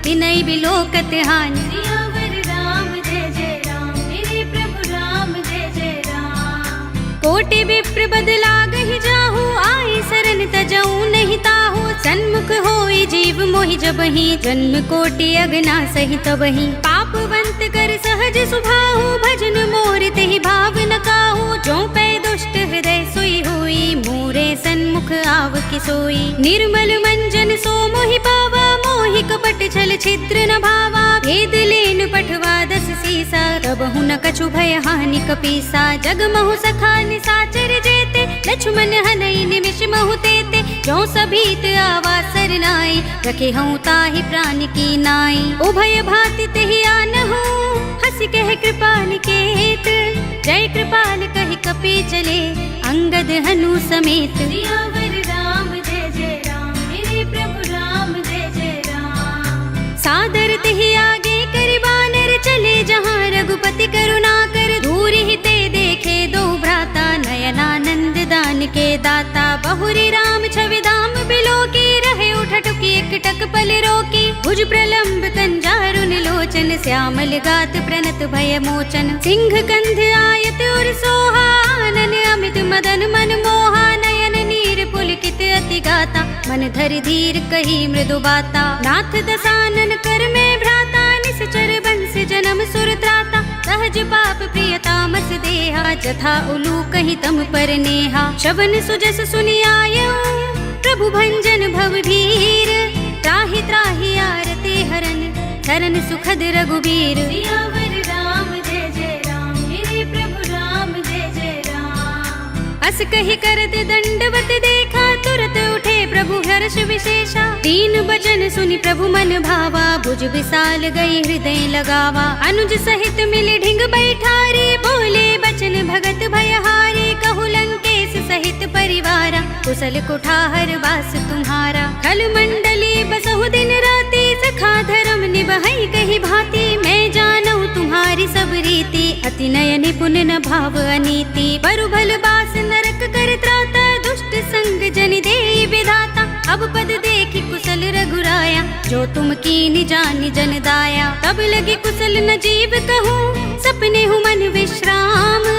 तिनहि बिलोकत हानि।
सियावर राम जय जय राम, मेरे प्रभु राम जय जय राम।
कोटि विप्र बदला गहि जाहु, आई शरण तजऊ नहीं ताहु। सन्मुख होई जीव मोहि जबहि, जन्म कोटि अगना सहि तबहि। पापवंत कर सहज सुभाहु, भजन मोर तेहि भाव न काहू। जो पै दुष्ट हृदय सोई होई, मोरे सन्मुख आव कि सोई। निर्मल मंजन सो मोहि पावा, मोहि कपट छल छिद्र न भावा। भेद लेन पठवा दस सीसा, तबहु न कछु भय हानि कपीसा। जगमहु सखा निसाचर जेते, लक्ष्मण हनई निमिष महु तेते। जो सभीत आवा सरनाई, रखे हूँ ताहि प्राण की नाई। उभय भाति तेहि आनहु, हंसी कह कृपाल के हेत। जय कृपाल कहि कपि चले, अंगद हनु समेत।
सियावर राम जय जय राम, मेरे प्रभु राम जय जय राम।
सादर तेहि आगे करि बानर, चले जहाँ रघुपति करुणा कर। दूर ही ते देखे दो भ्राता, नयनानंद दान के दाता। बहुरी राम छवि धाम बिलो की, रहे उठटुकी एकटक पल रोकी। भुज प्रलंब कंजारुन लोचन, श्यामल गात प्रणत भय मोचन। सिंह कंध आयत उर सोहा, आनन अमित मदन मन मोहा। नयन नीर पुलकित अति गाता, मन धरि धीर कही मृदु बाता। नाथ दसानन कर में भ्राता, निश्चर बंस जन्म सुर त्राता। सहज पाप प्रिय तामस देहा, जथा उलू कही तम पर नेहा। शवन सुजस सुनि आयऊ, प्रभु भंजन भव भीर, त्राहि त्राहि आरती हरन, धरन सुखद रघुबीर।
सियावर राम जय जय राम, मेरे प्रभु राम जय जय राम।
अस कहि करत दंडवत देखा, तुरत उठे प्रभु हर्ष विशेषा। दीन बचन सुनि प्रभु मन भावा, भुज विशाल गई हृदय लगावा। अनुज सहित मिल ढिंग बैठारे, बोले बचन भगत भयहारे। कहु लंकेश सहित परिवारा, कुशल कुठार वास तुम्हारा। खल मंडली बसहु दिन राति, सखा धर्म निबहै कहि भांति। मैं जानऊ तुम्हारी सब रीति, अति नय निपुण न भाव अनीति। बरु भल बास नरक कर त्राता, दुष्ट संग जन देई विधाता। अब पद देखि कुशल रघुराया, जो तुम कीनि जानि जन दाया। तब लगी कुशल न जीव कहूँ, सपने हूँ मन विश्राम।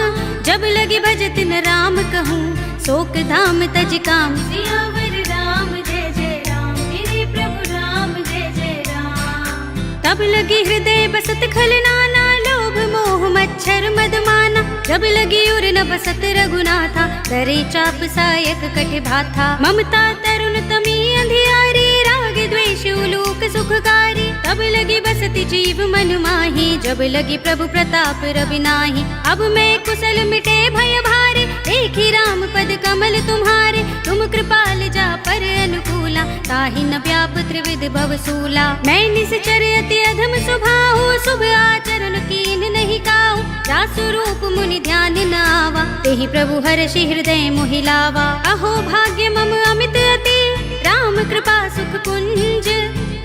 जब लगी भजत न राम कहूँ, शोक धाम तज काम।
सियावर राम जय जय राम, मेरे प्रभु राम जय जय राम।
तब लगी हृदय बसत खल नाना, लोभ मोह मच्छर मद माना। जब लगी उर न बसत रघुनाथा, डरे चाप सायक कठ भाथा। ममता तरुण तमी अंधियारी, राग द्वेष उलूक सुखकारी। तब लगी बसती जीव मन माही, जब लगी प्रभु प्रताप रवि नाही। अब मैं कुशल मिटे भय भारे, देखी राम पद कमल तुम्हारे। तुम कृपाल जा पर अनुकूला, ताहि न व्याप त्रिविध भव सूला। मैं निश्चर अति अधम स्वभाव, शुभ आचरण कीन नहीं काहू। जासु रूप मुनि ध्यान न आवा, तेहि प्रभु हर्षि हृदय मोहि लावा। अहो भाग्य मम अमित अति, राम कृपा सुख कुंज।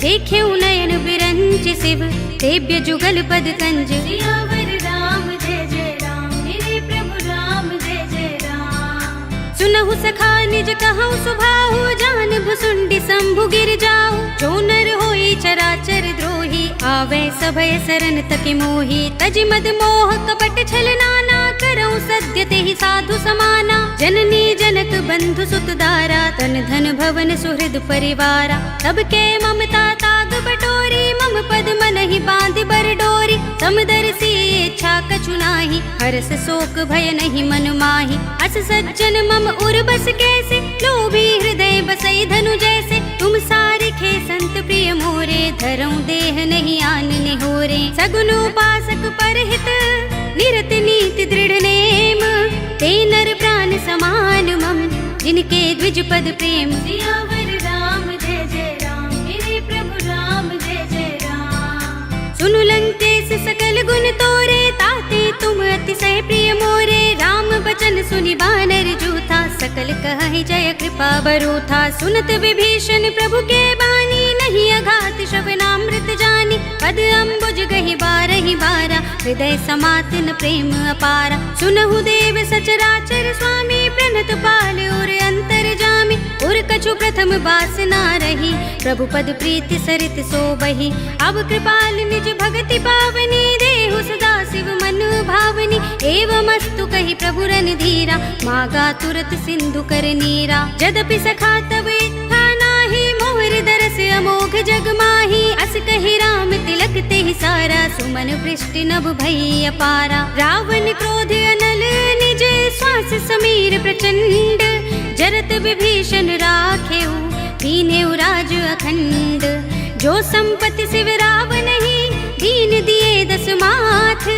देखे नयन बिरंच शिव, देव्य जुगल पद कंज।
सियावर राम जय जय राम, मेरे प्रभु राम जय जय राम।
सुनहु सखा निज कहु सुभाहु, जान भुसुंडी शंभु गिर जाहु। जो नर होई चराचर द्रोही, आवे सभय सरन तकि मोही। तजि मद मोह कपट छल नाना, करऊँ सद्य तेहि साधु समाना। जननी जनक बंधु सुत दारा, तन धन भवन सुहृद परिवारा। तब के ममता ताग बटोरी, मम पद मनहि बांधि बर डोरी। समदर्शी इच्छा कछु नाही, हर्ष शोक भय नहीं मन माही। अस सज्जन मम उर बस कैसे, लोभी हृदय बसई धनु जैसे। तुम सारिखे संत प्रिय मोरे, धरऊँ देह नहीं आन निहोरे। सगुन उपासक परहित, निरत नीति दृढ़ नेम। ते नर प्राण समान मम, जिनके द्विज पद प्रेम।
सियावर राम जय जय राम, मेरे प्रभु राम जय जय राम।
सुनु लंकेश सकल गुण तोरे, ताते तुम अतिशय प्रिय मोरे। राम बचन सुनि बानर जूथा, सकल कहहि जय कृपा बरूथा। सुनत विभीषण प्रभु के बानी, नहीं अघात श्रवणामृत जानी। पद अम्बुज गहि बारहि बारा, हृदय समात न प्रेम अपारा। सुनहु देव सचराचर स्वामी, प्रणत पाल उर अंतर जामी। उर कछु प्रथम बासना रही, प्रभु पद प्रीति सरित सोबहि। अब कृपाल निज भगति पावनी, देहु सदा शिव मन भावनी। एवमस्तु कहि प्रभु रणधीरा, मागा तुरत सिंधु कर नीरा। यद्यपि सखा तब इच्छा नाही, मोहर दरस अमोघ जग माही। अस कहि राम तिलक तेहि सारा, सुमन वृष्टि नभ भई अपारा। रावण क्रोध अनल निज, श्वास समीर प्रचंड। जरत विभीषण राखेउ, दीनेउ राज अखंड। जो संपत्ति शिव रावण ही, दीन दिए दस माथ।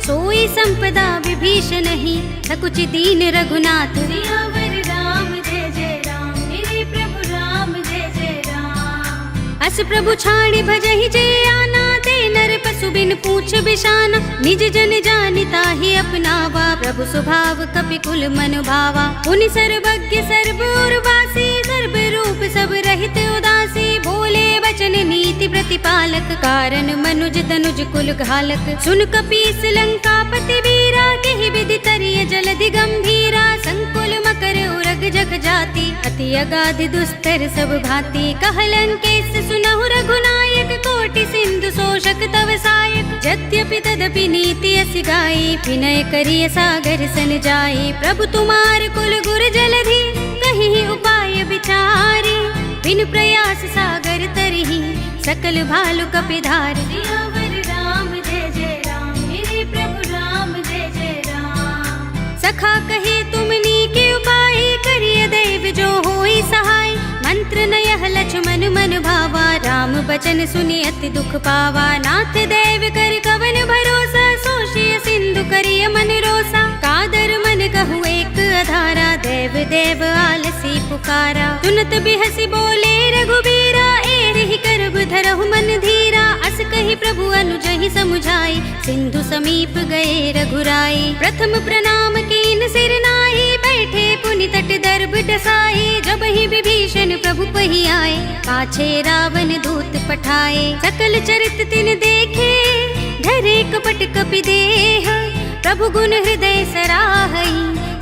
सोई संपदा विभीषण ही, सकुच दीन रघुनाथ।
सियावर राम जय जय राम, मेरे प्रभु राम जय जय राम।
अस प्रभु छाड़ी भजहि जे आना, ते नर पशु बिन पूछ बिशाना। निज जन जानिता ही अपनावा, प्रभु स्वभाव कपि कुल मन भावा। पुनि सर्वज्ञ सर्व उर्वासी, सर्व रूप सब रहित उदासी। बोले वचन नीति प्रतिपालक, कारण मनुज तनुज कुल घालक। सुन कपीस लंकापति वीरा, केहि विधि तरिय जलधि गंभीरा। संकुल मकर उरग जग जाति, अति अगाधि दुस्तर सब भांति। कहलंकेश सुनहु रघुनायक, कोटि सिंधु शोषक तव सायक। यद्यपि तदपि नीति असि गाई, विनय करिय सागर सन जाई। प्रभु तुमार कुल गुर जलधि, कहीं उपाय विचारी। बिन प्रयास सागर तरही, सकल भालु कपिधार।
सियावर राम जय जय राम, मेरे प्रभु राम जय जय राम।
सखा कहे तुमनी के उपाय, करिय दैव जो होई सहाय। मंत्र न यह लक्ष्मण मन भावा, राम बचन सुनि अति दुख पावा। नाथ देव कर कवन भरोसा, सोशिय सिंधु करिय मन रोसा। कादर मन कहु एक अधारा, देव देव आलसी पुकारा। सुनत बिहसी बोले रघुबीरा, एहि करब धरहु मन धीरा। अस कहि प्रभु अनुजहि समुझाई, सिंधु समीप गए रघुराई। प्रथम प्रणाम कीन सिर नाहि, बैठे पुनि तट दर्भ डसाई। जबहि विभीषण प्रभु पहि आए, पाछे रावण दूत पठाए। सकल चरित तिन देखे, धरे कपट कपि देह। प्रभु गुण हृदय सराहई,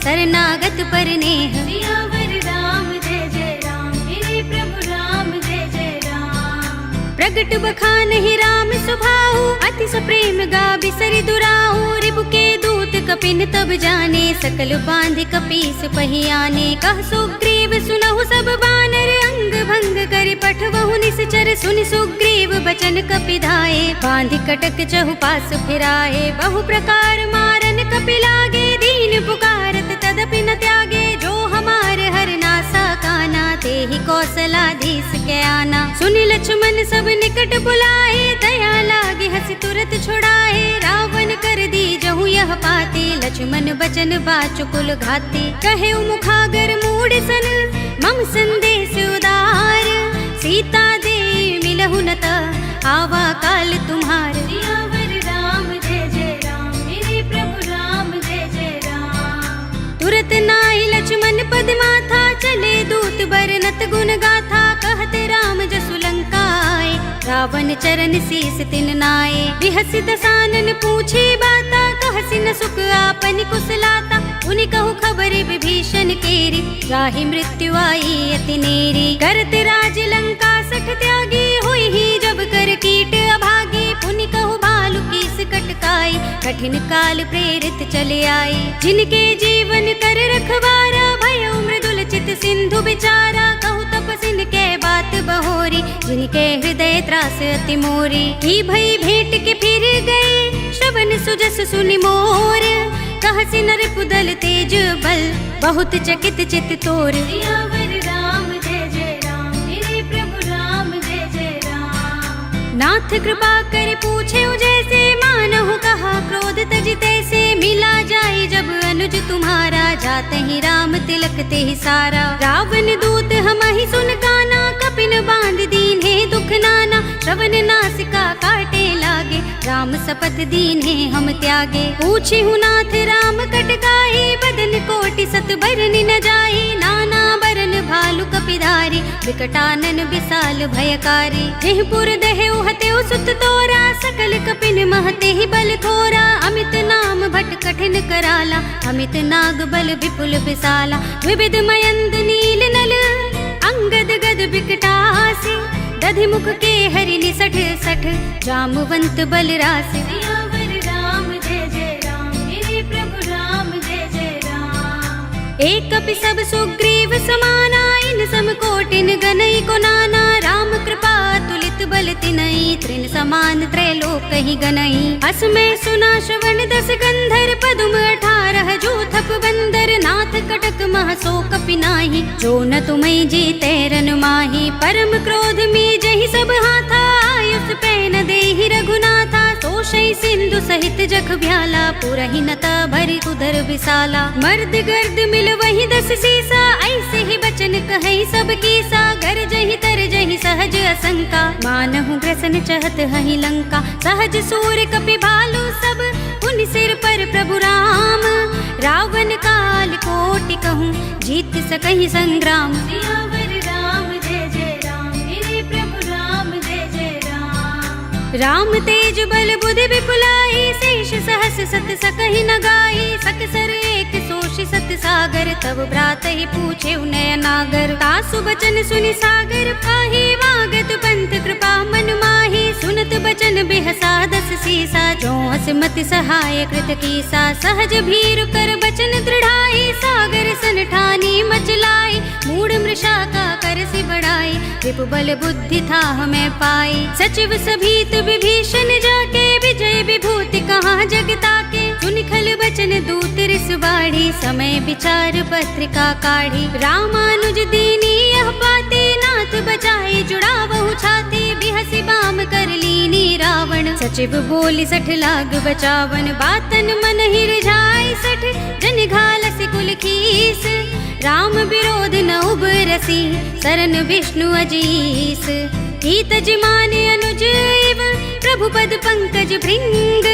शरणागत पर नेह।
सियावर राम जय जय राम, मेरे प्रभु राम जय जय राम।
प्रगट बखानहि राम सुभाऊ, अति सप्रेम गा बिसरि दुराऊ। रिपु के दूत कपिन तब जाने, सकल बांधि कपीस पहि आने। कह सुग्रीव सुनहु सब बानर, अंग भंग करि पठवहु निश्चर। सुनि सुग्रीव बचन कपिधाए, बांधि कटक चहु पास फिराए। बहु प्रकार मारन कपि लागे, दीन पुकारत तदपि न त्यागे। जो हमारे हर नासा काना, तेहि कौशलाधीश के आना। सुनि लक्ष्मण सब निकट बुलाए, दया लागे हंसी तुरत छुड़ाए। रावण कर दी जहु यह पाती, लक्ष्मण बचन बाचुकुल घाती। कहे मुखागर मूढ़ सन, मम संदेश उदार। सीता दे मिलहु न त, आवा काल तुम्हार।
सियावर राम जय जय राम, मेरे प्रभु राम जय जय राम।
तुरत नाई लक्ष्मण पद माथा, चले दूत बरनत गुण गाथा। कहते राम जसु लंका आए, रावण चरण शीस तिन नाए। बिहसि दसानन पूछे बाता, कहसि न सुख आपन कुशलाता। उनि कहु खबर विभीषण केरी, जाहि मृत्यु आई अति नेरी। करत राज लंका सठ त्यागी, हुई ही जब कर कीट अभागी। पुनि कहु भालु कीस कटकाई, कठिन काल प्रेरित चले आई। जिनके जीवन कर रखवारा, भयउ मृदुल चित सिंधु बिचारा। कहु तपसिन के बात बहोरी, जिनके हृदय त्रास अति मोरी। की भई भेंट के फिर गए, श्रवण सुजस सुनि मोर। कहसि नर पुदल तेज बल, बहुत चकित चित तोर।
सियावर राम जय जय राम, मेरे प्रभु राम जय जय राम।
नाथ कृपा कर पूछे जैसे, मानहु कहा क्रोध तज तैसे। मिला जाए जब अनुज तुम्हारा, जाते ही राम तिलक ते ही सारा। रावण दूत हमहि सुन काना, कपिन बांध दीन्हे दुख नाना। श्रवण नासिका काटे लागे, राम शपथ दीन्हे हम त्यागे। पूछिहु नाथ राम कटकाई, बदन कोटि सत बरनि न जाई। नाना बरन भालु कपिधारी, विकटानन विशाल भयकारी। जेहपुर दहेउ हतेउ सुत तोरा, सकल कपिन महते ही बल थोरा। अमित नाम भट कठिन कराला, अमित नाग बल विपुल विशाला। विविध मयंद नील नल, अंगद गद बिकटासी। दधि मुख के हरि निसठ सठ, जामवंत बल रासि।
सियावर राम जय जय राम, मेरे प्रभु राम जय जय राम।
एक कपि सब सुग्रीव समाना, इन सम कोटिन गनई को नाना। राम कृपा तुलित बल तिनई, त्रिन समान त्रैलोक ही गनई। अस में सुना श्रवण दस गंधर, पदुम 18 जूथप बंदर। नाथ कटक मह सो कपि नाही, जो न तुम्हें जीते रन माही। परम क्रोध में जहि सब हाथा, आयुष पैन देहि रघुनाथा। तोषै सिंधु सहित जख भ्याला, पुरहि नता भरि उदर विशाला। मर्द गर्द मिल वही 10 सीसा, ऐसे ही बचन कहै सब कीसा। गर जहि तर जहि सहज असंका, मानहु ग्रसन चहत हहि लंका। सहज सूर कपि भालु सब, पुनि सिर पर प्रभु राम। रावण काल कोटि कहूँ, जीत सकहि संग्राम।
सियावर राम जय जय राम, मेरे प्रभु राम जय जय राम।
राम तेज बल बुद्धि विपुलाई, शेष सहस सत सकहि न गाई। सकसर एक सोषि सत सागर, तब भ्रात ही पूछे उनय नागर। तासु बचन सुनि सागर पाही, वागत पंथ कृपा मन माही। सुनत बचन बिहसा 10 सीसा, जो हसमति सहाय कृत कीसा। सहज भीरु कर बचन दृढ़ाई, सागर सन ठानी मचलाई। मूढ़ मृषा का कर सि बढ़ाई, रिपु बल बुद्धि था हमें पाई। सचिव सभीत विभीषण जाके, विजय विभूति कहाँ जगता के। सुनि खल बचन दूत रिस बाढ़ी, समय विचार पत्रिका काढ़ी। रामानुज दीनी यह पाती, नाथ बचाए जुड़ावहु छाती बिहसी बाम कर लीनी रावण सचिव बोली 60 लाग बचावन बातन मन ही रिझाई 60 जन घालसी कुल खीस राम विरोध न उबरसी सरन विष्णु अजीस हीत जिमाने अनुज इव प्रभु पद पंकज भृंग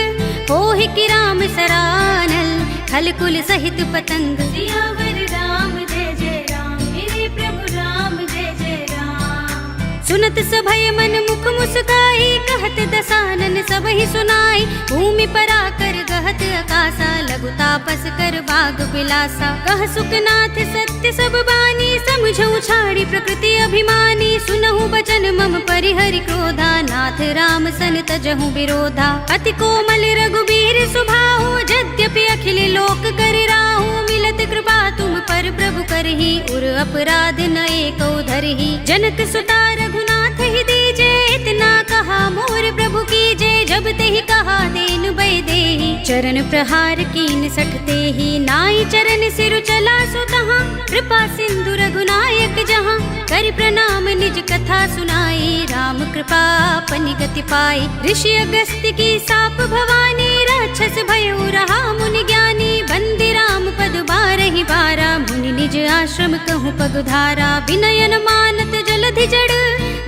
होहि कि राम सरानल खल कुल सहित पतंग
सियावर राम जय जय राम मेरे प्रभु राम जय जय राम।
सुनत सभय मन मुख मुस्काई कहत दसानन सबहि सुनाई भूमि पराकर गहत आकाशा लघु तापस कर बाग बिलासा कह सुखनाथ सत्य सब बानी समझऊ छाड़ी प्रकृति अभिमानी सुनहु बचन मम परिहरि क्रोधा नाथ राम सन तजहु विरोधा अति कोमल रघुबीर सुभाहु यद्यपि अखिल लोक कर राहु मिलत कृपा तुम पर प्रभु करहि उर अपराध न एको धरहि जनक सुता रघुनाथ ही दीजे इतना कहा मोर प्रभु कीजे जब तेहि कहा देन बै देहि चरण प्रहार कीन 60 तेहि नाई चरण सिर चला सो तहाँ कृपा सिंधु रघुनायक जहाँ कर प्रणाम निज कथा सुनाई राम कृपा अपनी गति पाई ऋषि अगस्त्य की साप भवानी राक्षस भयउ रहा मुनि ज्ञानी बंदी राम पद बारहि बारा मुनि निज आश्रम कहूँ पगुधारा विनयन मानत जलधि जड़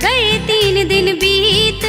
गए 3 दिन बीत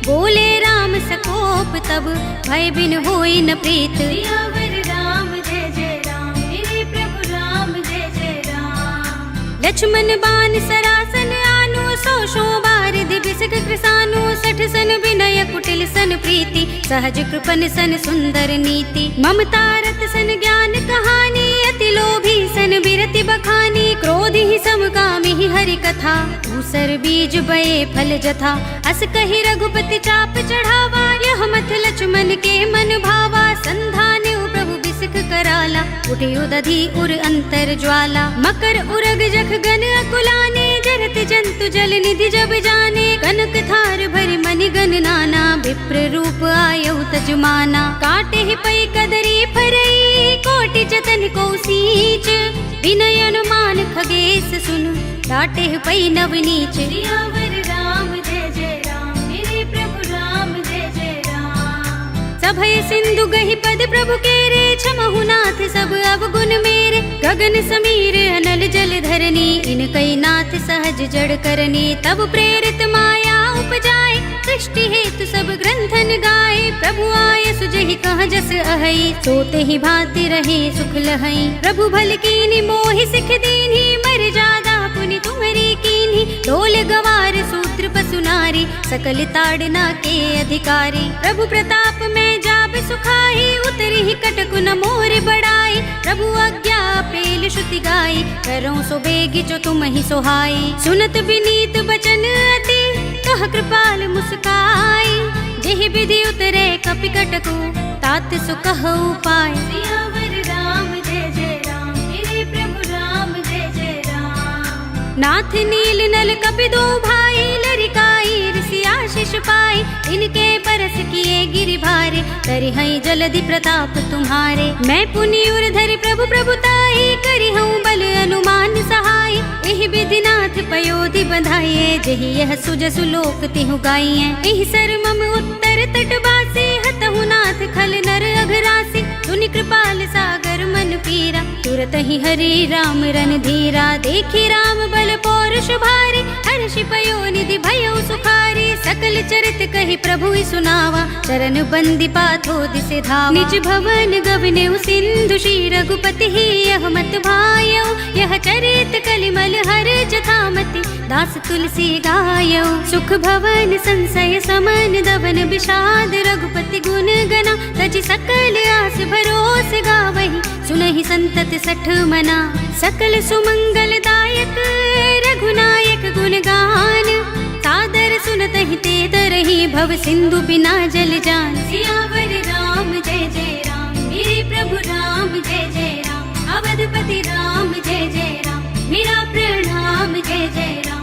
बोले राम सकोप तब भय बिन होई न प्रीत
सियावर राम जय जय राम मेरे प्रभु राम जय जय राम।
लक्ष्मण बान सरासन आनु 100 बारिधि बिसक कृसानु 60 सन विनय कुटिल सन प्रीति सहज कृपन सन सुंदर नीति ममता रत सन ज्ञान कहानी अति लोभी सन बिरति बखानी क्रोध ही समकामी ही हरि कथा दूसर बीज बये फल जथा अस कही रघुपति चाप चढ़ावा यह मथ लक्ष्मण के मन भावा संधान प्रभु बिसक कराला उठे उदधि उर अंतर ज्वाला मकर उरग जख गन अकुलाने जरत जंतु जल निधि जब जाने कनक थार भरि मनि गन नाना विप्र रूप आयउ तजमाना काटे ही पै कदरी फरई कोटि जतन को सींच विनय अनुमान खगेश सुन डाटे ही पै नवनीच
सियावर राम जय जय राम मेरे प्रभु राम जय जय राम।
सभय सिंधु गहि पद प्रभु केरे क्षमहु नाथ सब अवगुण मेरे गगन समीर अनल जल धरनी इन कई नाथ सहज जड़ करनी तब प्रेरित माया उपजाए सृष्टि हेतु सब ग्रंथन गाए प्रभु आय सुजहि कह जस अहै सोते ही भांति रहे सुख लहै प्रभु भल कीनी मोहि सिख दीन्ही मर जादा पुनि तुम्हारी कीन्ही ढोल गवार सूत्र पसु नारी सकल ताड़ना के अधिकारी प्रभु प्रताप में जाब सुखाई उतरी ही कटकु न मोर बढ़ाई प्रभु आज्ञा पेल श्रुति गाई करो सो बेगी जो तुम ही सोहाई सुनत विनीत बचन अति कह कृपाल मुस्काई जेहि विधि उतरे कपि कटकु तात सो कहु पाय
सियावर राम जय जय राम मेरे प्रभु राम जय जय राम।
नाथ नील नल कपि दो भाई लरिकाई ऋषि आशीष पाई इनके परस किए गिरि भारे करि हई जलधि प्रताप तुम्हारे मैं पुनि उर धरि प्रभु प्रभुताई करि हूँ बल अनुमान सहाय एहि विधि नाथ पयोधि बधाइए जेहि यह सुजसु लोक तिहु गाइए एहि सर मम उत्तर तट बासे हतहु नाथ खल नर अघरासी सुनि कृपाल सागर मन पीरा तुरत ही हरि राम रन धीरा देखी राम बल पौरुष भारी हर्षि पयो निधि भयो सुखारी सकल चरित कहि प्रभु सुनावा चरण बंदी पाथो दिसे धावा निज भवन गवने सिंधु श्री रघुपति ही यह मत भायो यह चरित कलिमल हर जथामति दास तुलसी गायो सुख भवन संशय समन दवन विषाद रघुपति गुण गना तज सकल आस भरोस गावहि सुनहि संतत 60 मना सकल सुमंगल दायक रघुनायक गुण गान सादर सुनत ही ते तरहि भव सिंधु बिना जल जान
सियावर राम जय जय राम मेरे प्रभु राम जय जय राम अवधपति राम जय जय राम मेरा प्रणाम जय जय राम।